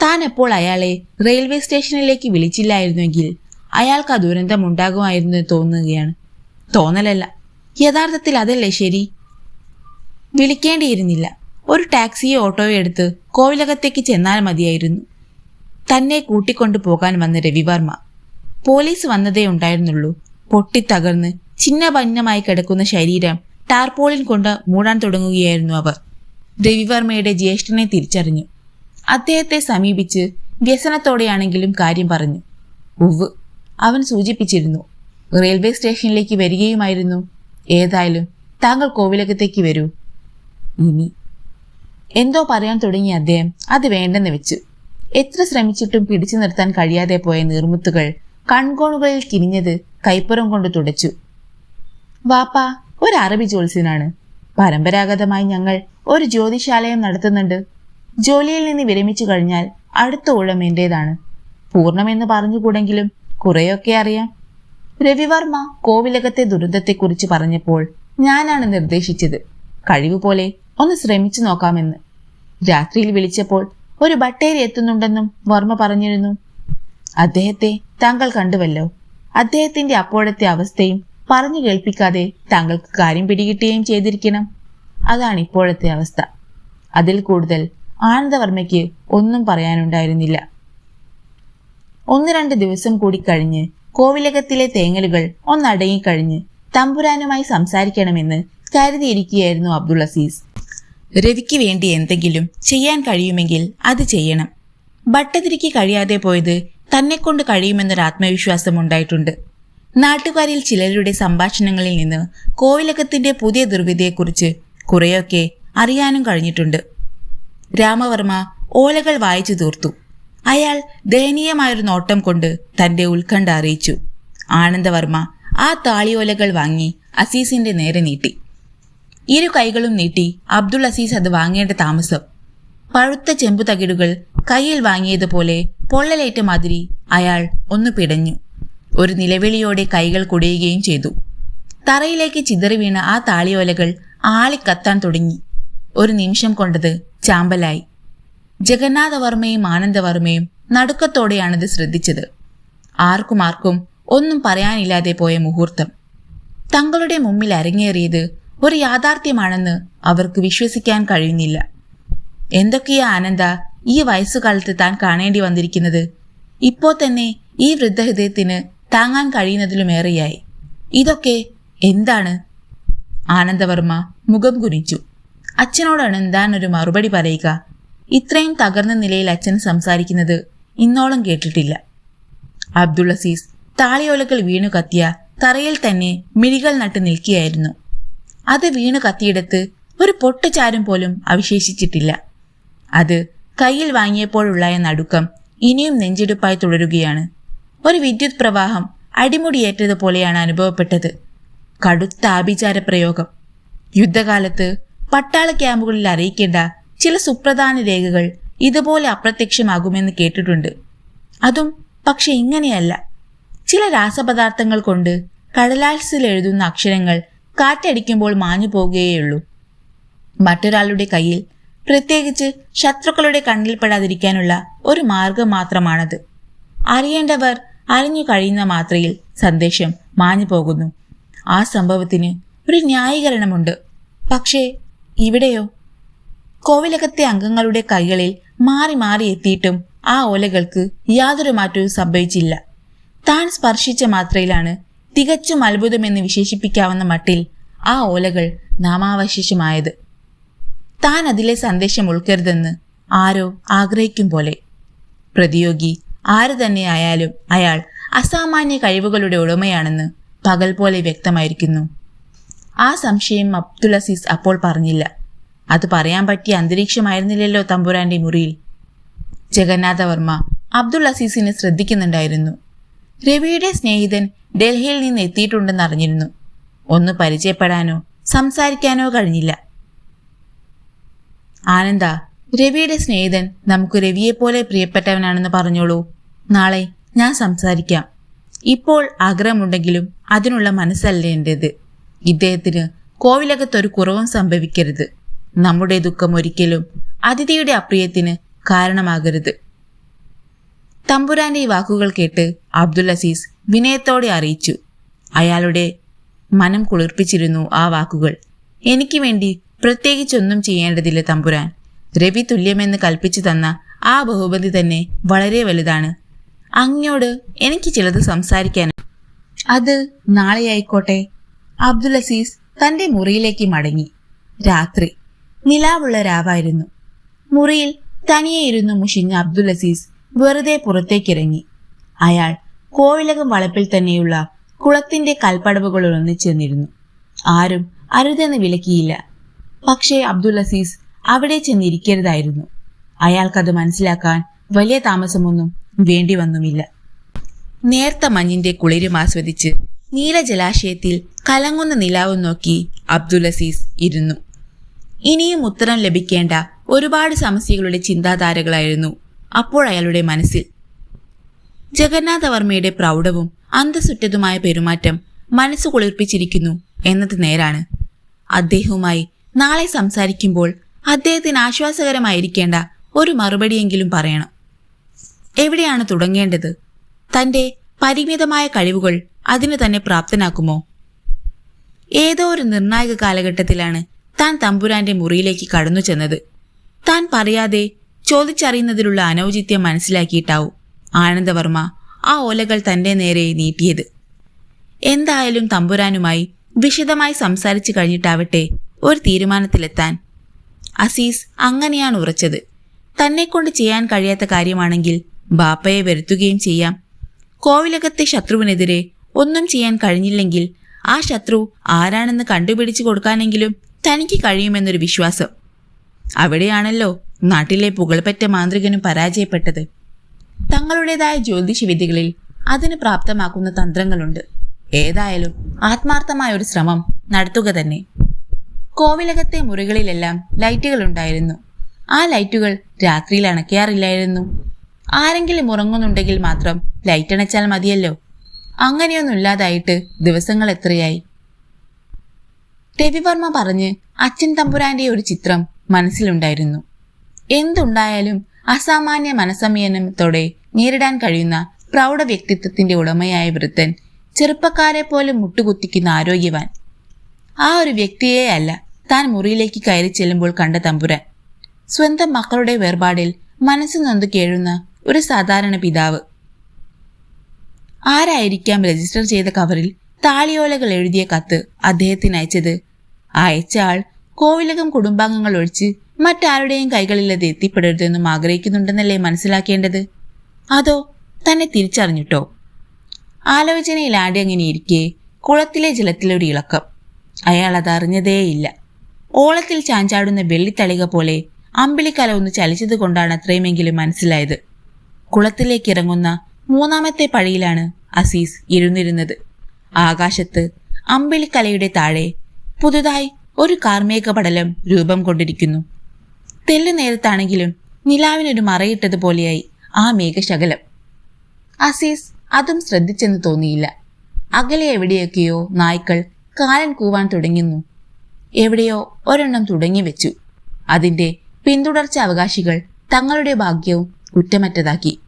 താൻ അപ്പോൾ അയാളെ റെയിൽവേ സ്റ്റേഷനിലേക്ക് വിളിച്ചില്ലായിരുന്നുവെങ്കിൽ അയാൾക്ക് ആ ദുരന്തം ഉണ്ടാകുമായിരുന്നു തോന്നുകയാണ്. തോന്നലല്ല, യഥാർത്ഥത്തിൽ അതല്ലേ ശരി? വിളിക്കേണ്ടിയിരുന്നില്ല. ഒരു ടാക്സിയോ ഓട്ടോയോ എടുത്ത് കോവിലകത്തേക്ക് ചെന്നാൽ മതിയായിരുന്നു. തന്നെ കൂട്ടിക്കൊണ്ടു പോകാൻ വന്ന രവിവർമ്മ. പോലീസ് വന്നതേ ഉണ്ടായിരുന്നുള്ളൂ. പൊട്ടിത്തകർന്ന് ഛിന്നഭിന്നമായി കിടക്കുന്ന ശരീരം ടാർപോളിൻ കൊണ്ട് മൂടാൻ തുടങ്ങുകയായിരുന്നു അവർ. രവിവർമ്മയുടെ ജ്യേഷ്ഠനെ തിരിച്ചറിഞ്ഞു. അദ്ദേഹത്തെ സമീപിച്ച് വ്യസനത്തോടെയാണെങ്കിലും കാര്യം പറഞ്ഞു. ഉവ്, അവൻ സൂചിപ്പിച്ചിരുന്നു. റെയിൽവേ സ്റ്റേഷനിലേക്ക് വരികയുമായിരുന്നു. ഏതായാലും താങ്കൾ കോവിലകത്തേക്ക് വരൂ. ഇനി എന്തോ പറയാൻ തുടങ്ങിയ അദ്ദേഹം അത് വേണ്ടെന്ന് വെച്ചു. എത്ര ശ്രമിച്ചിട്ടും പിടിച്ചു നിർത്താൻ കഴിയാതെ പോയ നീർമുത്തുകൾ കൺകോണുകളിൽ കിനിഞ്ഞത് കൈപ്പുറം കൊണ്ട് തുടച്ചു. വാപ്പാ ഒരു അറബി ജ്യോത്സ്യനാണ്. പരമ്പരാഗതമായി ഞങ്ങൾ ഒരു ജ്യോതിശാലയം നടത്തുന്നുണ്ട്. ജോലിയിൽ നിന്ന് വിരമിച്ചു കഴിഞ്ഞാൽ അടുത്ത ഊഴം എന്റേതാണ്. പൂർണ്ണമെന്ന് പറഞ്ഞുകൂടെങ്കിലും കുറെയൊക്കെ അറിയാം. രവിവർമ്മ കോവിലകത്തെ ദുരന്തത്തെക്കുറിച്ച് പറഞ്ഞപ്പോൾ ഞാനാണ് നിർദ്ദേശിച്ചത്, കഴിവ് പോലെ ഒന്ന് ശ്രമിച്ചു നോക്കാമെന്ന്. രാത്രിയിൽ വിളിച്ചപ്പോൾ ഒരു ബട്ടേരി എത്തുന്നുണ്ടെന്നും വർമ്മ പറഞ്ഞിരുന്നു. അദ്ദേഹത്തെ താങ്കൾ കണ്ടുവല്ലോ. അദ്ദേഹത്തിന്റെ അപ്പോഴത്തെ അവസ്ഥയും പറഞ്ഞു കേൾപ്പിക്കാതെ താങ്കൾക്ക് കാര്യം പിടികിട്ടുകയും ചെയ്തിരിക്കണം. അതാണ് ഇപ്പോഴത്തെ അവസ്ഥ. അതിൽ കൂടുതൽ ആനന്ദവർമ്മയ്ക്ക് ഒന്നും പറയാനുണ്ടായിരുന്നില്ല. 1-2 ദിവസം കൂടി കഴിഞ്ഞ് കോവിലകത്തിലെ തേങ്ങലുകൾ ഒന്നടങ്ങിക്കഴിഞ്ഞ് തമ്പുരാനുമായി സംസാരിക്കണമെന്ന് കരുതിയിരിക്കുകയായിരുന്നു അബ്ദുൾ അസീസ്. രവിക്ക് വേണ്ടി എന്തെങ്കിലും ചെയ്യാൻ കഴിയുമെങ്കിൽ അത് ചെയ്യണം. ഭട്ടതിരിക്ക് കഴിയാതെ പോയത് തന്നെക്കൊണ്ട് കഴിയുമെന്നൊരു ആത്മവിശ്വാസം ഉണ്ടായിട്ടുണ്ട്. നാട്ടുകാരിൽ ചിലരുടെ സംഭാഷണങ്ങളിൽ നിന്ന് കോവിലകത്തിന്റെ പുതിയ ദുർവിധിയെക്കുറിച്ച് കുറെയൊക്കെ അറിയാനും കഴിഞ്ഞിട്ടുണ്ട്. രാമവർമ്മ ഓലകൾ വായിച്ചു തീർത്തു. അയാൾ ദയനീയമായൊരു നോട്ടം കൊണ്ട് തന്റെ ഉത്കണ്ഠ അറിയിച്ചു. ആനന്ദവർമ്മ ആ താളിയോലകൾ വാങ്ങി അസീസിന്റെ നേരെ നീട്ടി. ഇരു കൈകളും നീട്ടി അബ്ദുൾ അസീസ് അത് വാങ്ങേണ്ട താമസം. പഴുത്ത ചെമ്പു തകിടുകൾ കയ്യിൽ വാങ്ങിയതുപോലെ പൊള്ളലേറ്റ മാതിരി അയാൾ ഒന്ന് പിടഞ്ഞു. ഒരു നിലവിളിയോടെ കൈകൾ കുടയുകയും ചെയ്തു. തറയിലേക്ക് ചിതറി വീണ ആ താളിയോലകൾ ആളിക്കത്താൻ തുടങ്ങി. ഒരു നിമിഷം കൊണ്ടത് ചാമ്പലായി. ജഗന്നാഥവർമ്മയും ആനന്ദവർമ്മയും നടുക്കത്തോടെയാണത് ശ്രദ്ധിച്ചത്. ആർക്കും ഒന്നും പറയാനില്ലാതെ പോയ മുഹൂർത്തം. തങ്ങളുടെ മുമ്പിൽ അരങ്ങേറിയത് ഒരു യാഥാർത്ഥ്യമാണെന്ന് അവർക്ക് വിശ്വസിക്കാൻ കഴിയുന്നില്ല. എന്തൊക്കെയാ ആനന്ദ ഈ വയസ്സുകാലത്ത് താൻ കാണേണ്ടി വന്നിരിക്കുന്നത്? ഇപ്പോ തന്നെ ഈ വൃദ്ധഹൃദയത്തിന് താങ്ങാൻ കഴിയുന്നതിലുമേറെയായി. ഇതൊക്കെ എന്താണ്? ആനന്ദവർമ്മ മുഖം കുനിച്ചു. അച്ഛനോടാണ് എന്താണൊരു മറുപടി പറയുക? ഇത്രയും തകർന്ന നിലയിൽ അച്ഛൻ സംസാരിക്കുന്നത് ഇന്നോളം കേട്ടിട്ടില്ല. അബ്ദുൾ അസീസ് താളിയോലകൾ വീണു കത്തിയ തറയിൽ തന്നെ മിഴികൾ നട്ട് നിൽക്കുകയായിരുന്നു. അത് വീണു കത്തിയിടത്ത് ഒരു പൊട്ടുചാരും പോലും അവശേഷിച്ചിട്ടില്ല. അത് കയ്യിൽ വാങ്ങിയപ്പോഴുള്ളായ നടുക്കം ഇനിയും നെഞ്ചെടുപ്പായി തുടരുകയാണ്. ഒരു വിദ്യുത് പ്രവാഹം അടിമുടിയേറ്റതുപോലെയാണ് അനുഭവപ്പെട്ടത്. കടുത്ത ആഭിചാര പ്രയോഗം. യുദ്ധകാലത്ത് പട്ടാള ക്യാമ്പുകളിൽ അറിയിക്കേണ്ട ചില സുപ്രധാന രേഖകൾ ഇതുപോലെ അപ്രത്യക്ഷമാകുമെന്ന് കേട്ടിട്ടുണ്ട്. അതും പക്ഷെ ഇങ്ങനെയല്ല. ചില രാസപദാർത്ഥങ്ങൾ കൊണ്ട് കടലാസിൽ എഴുതുന്ന അക്ഷരങ്ങൾ കാറ്റടിക്കുമ്പോൾ മാഞ്ഞു പോകുകയുള്ളൂ. മറ്റൊരാളുടെ കയ്യിൽ, പ്രത്യേകിച്ച് ശത്രുക്കളുടെ കണ്ണിൽപ്പെടാതിരിക്കാനുള്ള ഒരു മാർഗം മാത്രമാണത്. അറിയേണ്ടവർ അറിഞ്ഞു കഴിയുന്ന മാത്രയിൽ സന്ദേശം മാഞ്ഞു പോകുന്നു. ആ സംഭവത്തിന് ഒരു ന്യായീകരണമുണ്ട്. പക്ഷേ ഇവിടെയോ? കോവിലകത്തെ അംഗങ്ങളുടെ കൈകളിൽ മാറി മാറി എത്തിയിട്ടും ആ ഓലകൾക്ക് യാതൊരു മാറ്റവും സംഭവിച്ചില്ല. താൻ സ്പർശിച്ച മാത്രയിലാണ് തികച്ചും അത്ഭുതമെന്ന് വിശേഷിപ്പിക്കാവുന്ന മട്ടിൽ ആ ഓലകൾ നാമാവശേഷമായത്. താൻ അതിലെ സന്ദേശം ഉൾക്കരുതെന്ന് ആരോ ആഗ്രഹിക്കും പോലെ. പ്രതിയോഗി ആര് തന്നെയായാലും അയാൾ അസാമാന്യ കഴിവുകളുടെ ഉടമയാണെന്ന് പകൽ പോലെ വ്യക്തമായിരിക്കുന്നു. ആ സംശയം അബ്ദുൾ അസീസ് അപ്പോൾ പറഞ്ഞില്ല. അത് പറയാൻ പറ്റിയ അന്തരീക്ഷമായിരുന്നില്ലല്ലോ തമ്പുരാന്റെ മുറിയിൽ. ജഗന്നാഥവർമ്മ അബ്ദുൾ അസീസിനെ ശ്രദ്ധിക്കുന്നുണ്ടായിരുന്നു. രവിയുടെ സ്നേഹിതൻ ഡൽഹിയിൽ നിന്ന് എത്തിയിട്ടുണ്ടെന്ന് അറിഞ്ഞിരുന്നു. ഒന്ന് പരിചയപ്പെടാനോ സംസാരിക്കാനോ കഴിഞ്ഞില്ല. ആനന്ദ, രവിയുടെ സ്നേഹിതൻ നമുക്ക് രവിയെപ്പോലെ പ്രിയപ്പെട്ടവനാണെന്ന് പറഞ്ഞോളൂ. നാളെ ഞാൻ സംസാരിക്കാം. ഇപ്പോൾ ആഗ്രഹമുണ്ടെങ്കിലും അതിനുള്ള മനസ്സല്ല എൻ്റേത്. ഇദ്ദേഹത്തിന് കോവിലകത്തൊരു കുറവും സംഭവിക്കരുത്. നമ്മുടെ ദുഃഖം ഒരിക്കലും അതിഥിയുടെ അപ്രിയത്തിന് കാരണമാകരുത്. തമ്പുരാന്റെ ഈ വാക്കുകൾ കേട്ട് അബ്ദുൾ അസീസ് വിനയത്തോടെ അറിയിച്ചു. അയാളുടെ മനം കുളിർപ്പിച്ചിരുന്നു ആ വാക്കുകൾ. എനിക്ക് വേണ്ടി പ്രത്യേകിച്ചൊന്നും ചെയ്യേണ്ടതില്ല തമ്പുരാൻ. രവി തുല്യമെന്ന് കൽപ്പിച്ചു തന്ന ആ ബഹുമതി തന്നെ വളരെ വലുതാണ്. അങ്ങയോട് എനിക്ക് ചിലത് സംസാരിക്കാൻ. അത് നാളെയായിക്കോട്ടെ. അബ്ദുൾ അസീസ് തന്റെ മുറിയിലേക്ക് മടങ്ങി. രാത്രി. നിലാവുള്ള രാവായിരുന്നു. മുറിയിൽ തനിയെ ഇരുന്നു മുഷിഞ്ഞ അബ്ദുൾ അസീസ് വെറുതെ പുറത്തേക്കിറങ്ങി. അയാൾ കോവിലകം വളപ്പിൽ തന്നെയുള്ള കുളത്തിന്റെ കൽപ്പടവുകളിൽ ഒന്നിച്ചെന്നിരുന്നു. ആരും അരുതെന്ന് വിലക്കിയില്ല. പക്ഷേ അബ്ദുൾ അസീസ് അവിടെ ചെന്നിരിക്കരുതായിരുന്നു. അയാൾക്കത് മനസ്സിലാക്കാൻ വലിയ താമസമൊന്നും വേണ്ടി വന്നുമില്ല. നേർത്ത മഞ്ഞിന്റെ കുളിരും ആസ്വദിച്ച് നീലജലാശയത്തിൽ കലങ്ങുന്ന നിലാവും നോക്കി അബ്ദുൾ അസീസ് ഇരുന്നു. ഇനിയും ഉത്തരം ലഭിക്കേണ്ട ഒരുപാട് സമസ്യകളുടെ ചിന്താധാരകളായിരുന്നു അപ്പോൾ അയാളുടെ മനസ്സിൽ. ജഗന്നാഥവർമ്മയുടെ പ്രൗഢവും അന്തസ്സുറ്റതുമായ പെരുമാറ്റം മനസ്സ് കുളിർപ്പിച്ചിരിക്കുന്നു എന്നത് നേരാണ്. അദ്ദേഹവുമായി നാളെ സംസാരിക്കുമ്പോൾ അദ്ദേഹത്തിന് ആശ്വാസകരമായിരിക്കേണ്ട ഒരു മറുപടിയെങ്കിലും പറയണം. എവിടെയാണ് തുടങ്ങേണ്ടത്? തന്റെ പരിമിതമായ കഴിവുകൾ അതിന് തന്നെ പ്രാപ്തനാക്കുമോ? ഏതോ ഒരു നിർണായക കാലഘട്ടത്തിലാണ് താൻ തമ്പുരാന്റെ മുറിയിലേക്ക് കടന്നു ചെന്നത്. താൻ പറയാതെ ചോദിച്ചറിയുന്നതിലുള്ള അനൗചിത്യം മനസ്സിലാക്കിയിട്ടാവും ആനന്ദവർമ്മ ആ ഓലകൾ തന്റെ നേരെ നീട്ടിയത്. എന്തായാലും തമ്പുരാനുമായി വിശദമായി സംസാരിച്ചു കഴിഞ്ഞിട്ടാവട്ടെ ഒരു തീരുമാനത്തിലെത്താൻ. അസീസ് അങ്ങനെയാണ് ഉറച്ചത്. തന്നെക്കൊണ്ട് ചെയ്യാൻ കഴിയാത്ത കാര്യമാണെങ്കിൽ ബാപ്പയെ വരുത്തുകയും ചെയ്യാം. കോവിലകത്തെ ശത്രുവിനെതിരെ ഒന്നും ചെയ്യാൻ കഴിഞ്ഞില്ലെങ്കിൽ ആ ശത്രു ആരാണെന്ന് കണ്ടുപിടിച്ചു കൊടുക്കാനെങ്കിലും തനിക്ക് കഴിയുമെന്നൊരു വിശ്വാസം. അവിടെയാണല്ലോ നാട്ടിലെ പുകൾപെറ്റ മാന്ത്രികനും പരാജയപ്പെട്ടത്. തങ്ങളുടേതായ ജ്യോതിഷ വിധികളിൽ അതിന് പ്രാപ്തമാക്കുന്ന തന്ത്രങ്ങളുണ്ട്. ഏതായാലും ആത്മാർത്ഥമായ ഒരു ശ്രമം നടത്തുക തന്നെ. കോവിലകത്തെ മുറികളിലെല്ലാം ലൈറ്റുകൾ ഉണ്ടായിരുന്നു. ആ ലൈറ്റുകൾ രാത്രിയിൽ അണയ്ക്കാറില്ലായിരുന്നു. ആരെങ്കിലും ഉറങ്ങുന്നുണ്ടെങ്കിൽ മാത്രം ലൈറ്റ് അണച്ചാൽ മതിയല്ലോ. അങ്ങനെയൊന്നുമില്ലാതായിട്ട് ദിവസങ്ങൾ എത്രയായി. രവിവർമ്മ പറഞ്ഞ് അച്ഛൻ തമ്പുരാന്റെ ഒരു ചിത്രം മനസ്സിലുണ്ടായിരുന്നു. എന്തുണ്ടായാലും അസാമാന്യ മനസ്സംയമനത്തോടെ നേരിടാൻ കഴിയുന്ന പ്രൗഢ വ്യക്തിത്വത്തിന്റെ ഉടമയായ വൃദ്ധൻ, ചെറുപ്പക്കാരെ പോലും മുട്ടുകുത്തിക്കുന്ന ആരോഗ്യവാൻ. ആ ഒരു വ്യക്തിയെ അല്ല താൻ മുറിയിലേക്ക് കയറി ചെല്ലുമ്പോൾ കണ്ട തമ്പുരാൻ. സ്വന്തം മക്കളുടെ വേർപാടിൽ മനസ്സ് നൊന്ത് കേഴുന്ന ഒരു സാധാരണ പിതാവ്. ആരായിരിക്കാം രജിസ്റ്റർ ചെയ്ത കവറിൽ താളിയോലകൾ എഴുതിയ കത്ത് അദ്ദേഹത്തിന് അയച്ചത്? അയച്ച ആൾ കോവിലകം കുടുംബാംഗങ്ങൾ ഒഴിച്ച് മറ്റാരുടെയും കൈകളിൽ അത് എത്തിപ്പെടരുതെന്നും ആഗ്രഹിക്കുന്നുണ്ടെന്നല്ലേ മനസ്സിലാക്കേണ്ടത്? അതോ തന്നെ തിരിച്ചറിഞ്ഞിട്ടോ? ആലോചനയിലാണ്ടി അങ്ങനെ ഇരിക്കെ കുളത്തിലെ ജലത്തിലൊരു ഇളക്കം. അയാൾ അതറിഞ്ഞതേയില്ല. ഓളത്തിൽ ചാഞ്ചാടുന്ന വെള്ളിത്തളിക പോലെ അമ്പിളിക്കല ഒന്ന് ചലിച്ചത് കൊണ്ടാണ് അത്രയുമെങ്കിലും മനസ്സിലായത്. കുളത്തിലേക്ക് ഇറങ്ങുന്ന മൂന്നാമത്തെ പടിയിലാണ് അസീസ് ഇരുന്നിരുന്നത്. ആകാശത്ത് അമ്പിളിക്കലയുടെ താഴെ പുതുതായി ഒരു കാർമേഘ പടലം രൂപം കൊണ്ടിരിക്കുന്നു. തെല്ലു നേരത്താണെങ്കിലും നിലാവിനൊരു മറയിട്ടതുപോലെയായി ആ മേഘശകലം. അസീസ് അതും ശ്രദ്ധിച്ചെന്ന് തോന്നിയില്ല. അകലെ എവിടെയൊക്കെയോ നായ്ക്കൾ കാലൻ കൂവാൻ തുടങ്ങുന്നു. എവിടെയോ ഒരെണ്ണം തുടങ്ങി വെച്ചു. അതിന്റെ പിന്തുടർച്ച അവകാശികൾ തങ്ങളുടെ ഭാഗ്യവും കുറ്റമറ്റതാക്കി.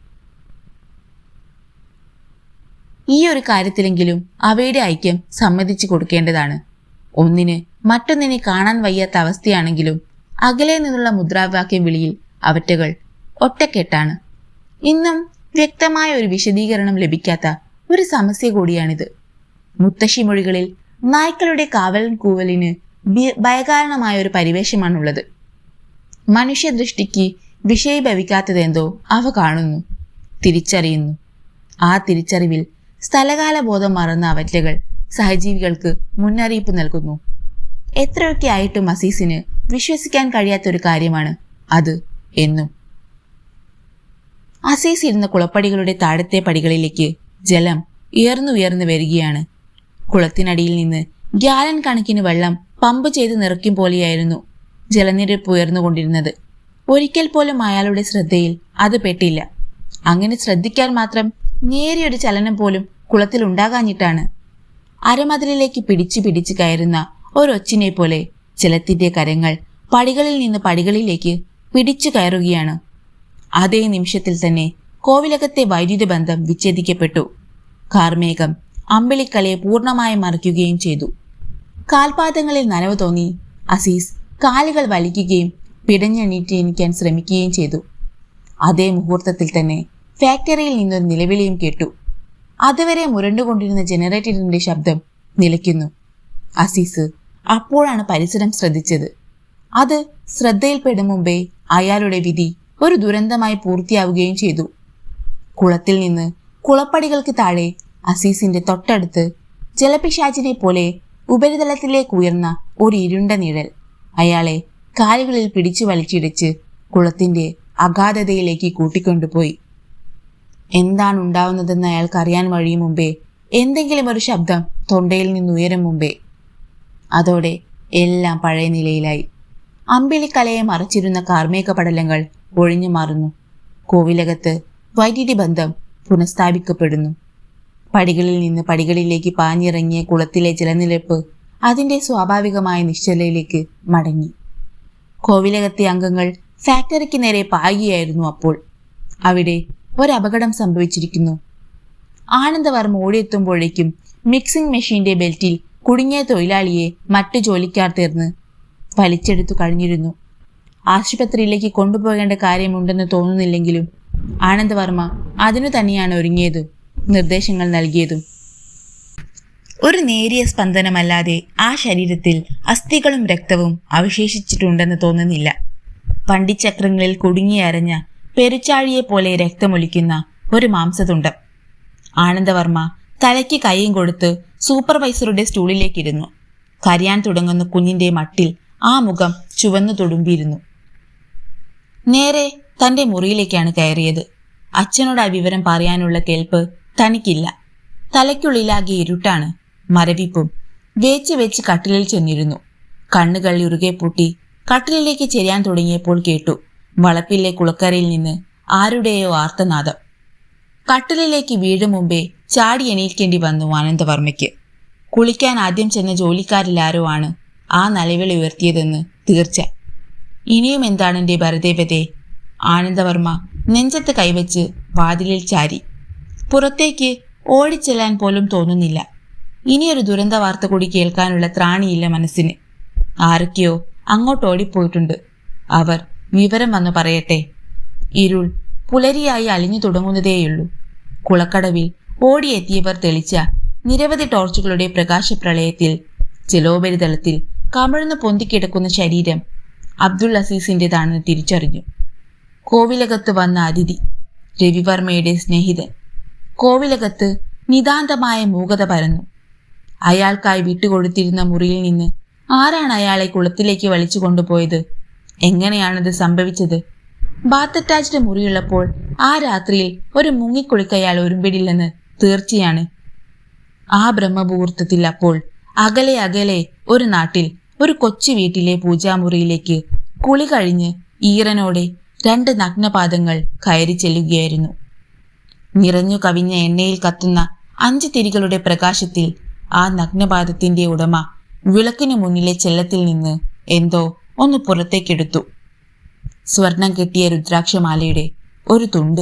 ഈ ഒരു കാര്യത്തിലെങ്കിലും അവയുടെ ഐക്യം സമ്മതിച്ചു കൊടുക്കേണ്ടതാണ്. ഒന്നിന് മറ്റൊന്നിനെ കാണാൻ വയ്യാത്ത അവസ്ഥയാണെങ്കിലും അകലെ നിന്നുള്ള മുദ്രാവാക്യം വിളിയിൽ അവറ്റകൾ ഒറ്റക്കെട്ടാണ്. ഇന്നും വ്യക്തമായ ഒരു വിശദീകരണം ലഭിക്കാത്ത ഒരു സമസ്യ കൂടിയാണിത്. മുത്തശ്ശി മൊഴികളിൽ നായ്ക്കളുടെ കാവലൻ കൂവലിന് ഭയകാരണമായ ഒരു പരിവേഷമാണുള്ളത്. മനുഷ്യദൃഷ്ടിക്ക് വിഷയീഭവിക്കാത്തതെന്തോ അവ കാണുന്നു, തിരിച്ചറിയുന്നു. ആ തിരിച്ചറിവിൽ സ്ഥലകാല ബോധം മറന്ന അവറ്റകൾ സഹജീവികൾക്ക് മുന്നറിയിപ്പ് നൽകുന്നു. എത്രയൊക്കെ ആയിട്ടും അസീസിന് വിശ്വസിക്കാൻ കഴിയാത്തൊരു കാര്യമാണ് അത് എന്നും. അസീസ് ഇരുന്ന കുളപ്പടികളുടെ താഴത്തെ പടികളിലേക്ക് ജലം ഉയർന്നുയർന്നു വരികയാണ്. കുളത്തിനടിയിൽ നിന്ന് ഗ്യാലൻ കണക്കിന് വെള്ളം പമ്പ് ചെയ്ത് നിറയ്ക്കും പോലെയായിരുന്നു ജലനിരപ്പ് ഉയർന്നുകൊണ്ടിരുന്നത്. ഒരിക്കൽ പോലും അയാളുടെ ശ്രദ്ധയിൽ അത് പെട്ടില്ല. അങ്ങനെ ശ്രദ്ധിക്കാൻ മാത്രം നേരിയൊരു ചലനം പോലും കുളത്തിൽ ഉണ്ടാകാഞ്ഞിട്ടാണ്. അരമതിലിലേക്ക് പിടിച്ചു പിടിച്ച് കയറുന്ന ഒരൊച്ചിനെ പോലെ ജലത്തിന്റെ കരങ്ങൾ പടികളിൽ നിന്ന് പടികളിലേക്ക് പിടിച്ചു കയറുകയാണ്. അതേ നിമിഷത്തിൽ തന്നെ കോവിലകത്തെ വൈദ്യുത ബന്ധം വിച്ഛേദിക്കപ്പെട്ടു. കാർമേഘം അമ്പിളിക്കലയെ പൂർണ്ണമായി മറിക്കുകയും ചെയ്തു. കാൽപാദങ്ങളിൽ നനവ് തോന്നി അസീസ് കാലുകൾ വലിക്കുകയും പിടഞ്ഞെണീറ്റ് എണീക്കാൻ ശ്രമിക്കുകയും ചെയ്തു. അതേ മുഹൂർത്തത്തിൽ തന്നെ ഫാക്ടറിയിൽ നിന്നൊരു നിലവിളിയും കേട്ടു. അതുവരെ മുരണ്ടുകൊണ്ടിരുന്ന ജനറേറ്ററിന്റെ ശബ്ദം നിലയ്ക്കുന്നു. അസീസ് അപ്പോഴാണ് പരിസരം ശ്രദ്ധിച്ചത്. അത് ശ്രദ്ധയിൽപ്പെടും മുമ്പേ അയാളുടെ വിധി ഒരു ദുരന്തമായി പൂർത്തിയാവുകയും ചെയ്തു. കുളത്തിൽ നിന്ന് കുളപ്പടികൾക്ക് താഴെ അസീസിന്റെ തൊട്ടടുത്ത് ജലപിശാചിനെ പോലെ ഉപരിതലത്തിലേക്ക് ഉയർന്ന ഒരു ഇരുണ്ട നിഴൽ അയാളെ കാലുകളിൽ പിടിച്ചു വലിച്ചിടിച്ച് കുളത്തിന്റെ അഗാധതയിലേക്ക് കൂട്ടിക്കൊണ്ടുപോയി. എന്താണ് ഉണ്ടാവുന്നതെന്ന് അയാൾക്ക് അറിയാൻ കഴിയും മുമ്പേ എന്തെങ്കിലും ഒരു ശബ്ദം തൊണ്ടയിൽ നിന്ന് ഉയരും മുമ്പേ. അതോടെ എല്ലാം പഴയ നിലയിലായി. അമ്പിളിക്കലയെ മറച്ചിരുന്ന കാർമേഘ പടലങ്ങൾ ഒഴിഞ്ഞു മാറുന്നു. കോവിലകത്ത് വൈദ്യുതി ബന്ധം പുനഃസ്ഥാപിക്കപ്പെടുന്നു. പടികളിൽ നിന്ന് പടികളിലേക്ക് പാഞ്ഞിറങ്ങിയ കുളത്തിലെ ജലനിരപ്പ് അതിന്റെ സ്വാഭാവികമായ നിശ്ചലയിലേക്ക് മടങ്ങി. കോവിലകത്തെ അംഗങ്ങൾ ഫാക്ടറിക്ക് നേരെ പായുകയായിരുന്നു. അപ്പോൾ അവിടെ ഒരപകടം സംഭവിച്ചിരിക്കുന്നു. ആനന്ദവർമ്മ ഓടിയെത്തുമ്പോഴേക്കും മിക്സിംഗ് മെഷീന്റെ ബെൽറ്റിൽ കുടുങ്ങിയ തൊഴിലാളിയെ മറ്റു ജോലിക്കാർ തീർന്ന് വലിച്ചെടുത്തു കഴിഞ്ഞിരുന്നു. ആശുപത്രിയിലേക്ക് കൊണ്ടുപോകേണ്ട കാര്യമുണ്ടെന്ന് തോന്നുന്നില്ലെങ്കിലും ആനന്ദവർമ്മ അതിനു തന്നെയാണ് ഒരുങ്ങിയതും നിർദ്ദേശങ്ങൾ നൽകിയതും. ഒരു നേരിയ സ്പന്ദനമല്ലാതെ ആ ശരീരത്തിൽ അസ്ഥികളും രക്തവും അവശേഷിച്ചിട്ടുണ്ടെന്ന് തോന്നുന്നില്ല. വണ്ടിച്ചക്രങ്ങളിൽ കുടുങ്ങിയരഞ്ഞ പെരുച്ചാഴിയെ പോലെ രക്തമൊലിക്കുന്ന ഒരു മാംസതുണ്ടം. ആനന്ദവർമ്മ തലയ്ക്ക് കൈയും കൊടുത്ത് സൂപ്പർവൈസറുടെ സ്റ്റൂളിലേക്കിരുന്നു. കരയാൻ തുടങ്ങുന്ന കുഞ്ഞിന്റെ മട്ടിൽ ആ മുഖം ചുവന്നു തുടുമ്പിയിരുന്നു. നേരെ തന്റെ മുറിയിലേക്കാണ് കയറിയത്. അച്ഛനോട് ആ വിവരം പറയാനുള്ള കേൾപ്പ് തനിക്കില്ല. തലയ്ക്കുള്ളിലാകെ ഇരുട്ടാണ്, മരവിപ്പും. വേച്ച് വെച്ച് കട്ടിലിൽ ചെന്നിരുന്നു. കണ്ണുകൾ ഇറുകെ പൂട്ടി കട്ടിലിലേക്ക് ചെരിയാൻ തുടങ്ങിയപ്പോൾ കേട്ടു വളപ്പിലെ കുളക്കരയിൽ നിന്ന് ആരുടെയോ ആർത്തനാദം. കട്ടിലിലേക്ക് വീഴും മുമ്പേ ചാടി എണീക്കേണ്ടി വന്നു ആനന്ദവർമ്മയ്ക്ക്. കുളിക്കാൻ ആദ്യം ചെന്ന ജോലിക്കാരിലാരോ ആണ് ആ നിലവിളി ഉയർത്തിയതെന്ന് തീർച്ച. ഇനിയും എന്താണ് എൻ്റെ ഭരദേവതേ? ആനന്ദവർമ്മ നെഞ്ചത്ത് കൈവച്ച് വാതിലിൽ ചാരി. പുറത്തേക്ക് ഓടിച്ചെല്ലാൻ പോലും തോന്നുന്നില്ല. ഇനിയൊരു ദുരന്ത വാർത്ത കൂടി കേൾക്കാനുള്ള ത്രാണിയില്ല മനസ്സിന്. ആരൊക്കെയോ അങ്ങോട്ട് ഓടിപ്പോയിട്ടുണ്ട്. അവർ വിവരം വന്നു പറയട്ടെ. ഇരുൾ പുലരിയായി അലിഞ്ഞു തുടങ്ങുന്നതേയുള്ളൂ. കുളക്കടവിൽ ഓടിയെത്തിയവർ തെളിച്ച നിരവധി ടോർച്ചുകളുടെ പ്രകാശപ്രളയത്തിൽ ജലോപരിതലത്തിൽ കമിഴ്ന്നു പൊന്തിക്കിടക്കുന്ന ശരീരം അബ്ദുൾ അസീസിൻ്റെതാണെന്ന് തിരിച്ചറിഞ്ഞു. കോവിലകത്ത് വന്ന അതിഥി, രവിവർമ്മയുടെ സ്നേഹിതൻ. കോവിലകത്ത് നിതാന്തമായ മൂകത പരന്നു. അയാൾക്കായി വിട്ടുകൊടുത്തിരുന്ന മുറിയിൽ നിന്ന് ആരാണ് അയാളെ കുളത്തിലേക്ക് വലിച്ചു കൊണ്ടുപോയത്? എങ്ങനെയാണത് സംഭവിച്ചത്? ബാത്ത് അറ്റാച്ച്ഡ് മുറിയുള്ളപ്പോൾ ആ രാത്രിയിൽ ഒരു മുങ്ങിക്കുളിക്ക് അയാൾ ഒരുമ്പിടില്ലെന്ന് തീർച്ചയാണ്. ആ ബ്രഹ്മമുഹൂർത്തത്തിൽ അപ്പോൾ അകലെ അകലെ ഒരു നാട്ടിൽ ഒരു കൊച്ചു വീട്ടിലെ പൂജാമുറിയിലേക്ക് കുളി കഴിഞ്ഞ് ഈറനോടെ 2 നഗ്നപാദങ്ങൾ കയറി ചെല്ലുകയായിരുന്നു. നിറഞ്ഞു കവിഞ്ഞ എണ്ണയിൽ കത്തുന്ന 5 തിരികളുടെ പ്രകാശത്തിൽ ആ നഗ്നപാദത്തിന്റെ ഉടമ വിളക്കിനു മുന്നിലെ ചെല്ലത്തിൽ നിന്ന് എന്തോ ഒന്ന് പുറത്തേക്കെടുത്തു. സ്വർണം കെട്ടിയ രുദ്രാക്ഷമാലയുടെ ഒരു തുണ്ട്.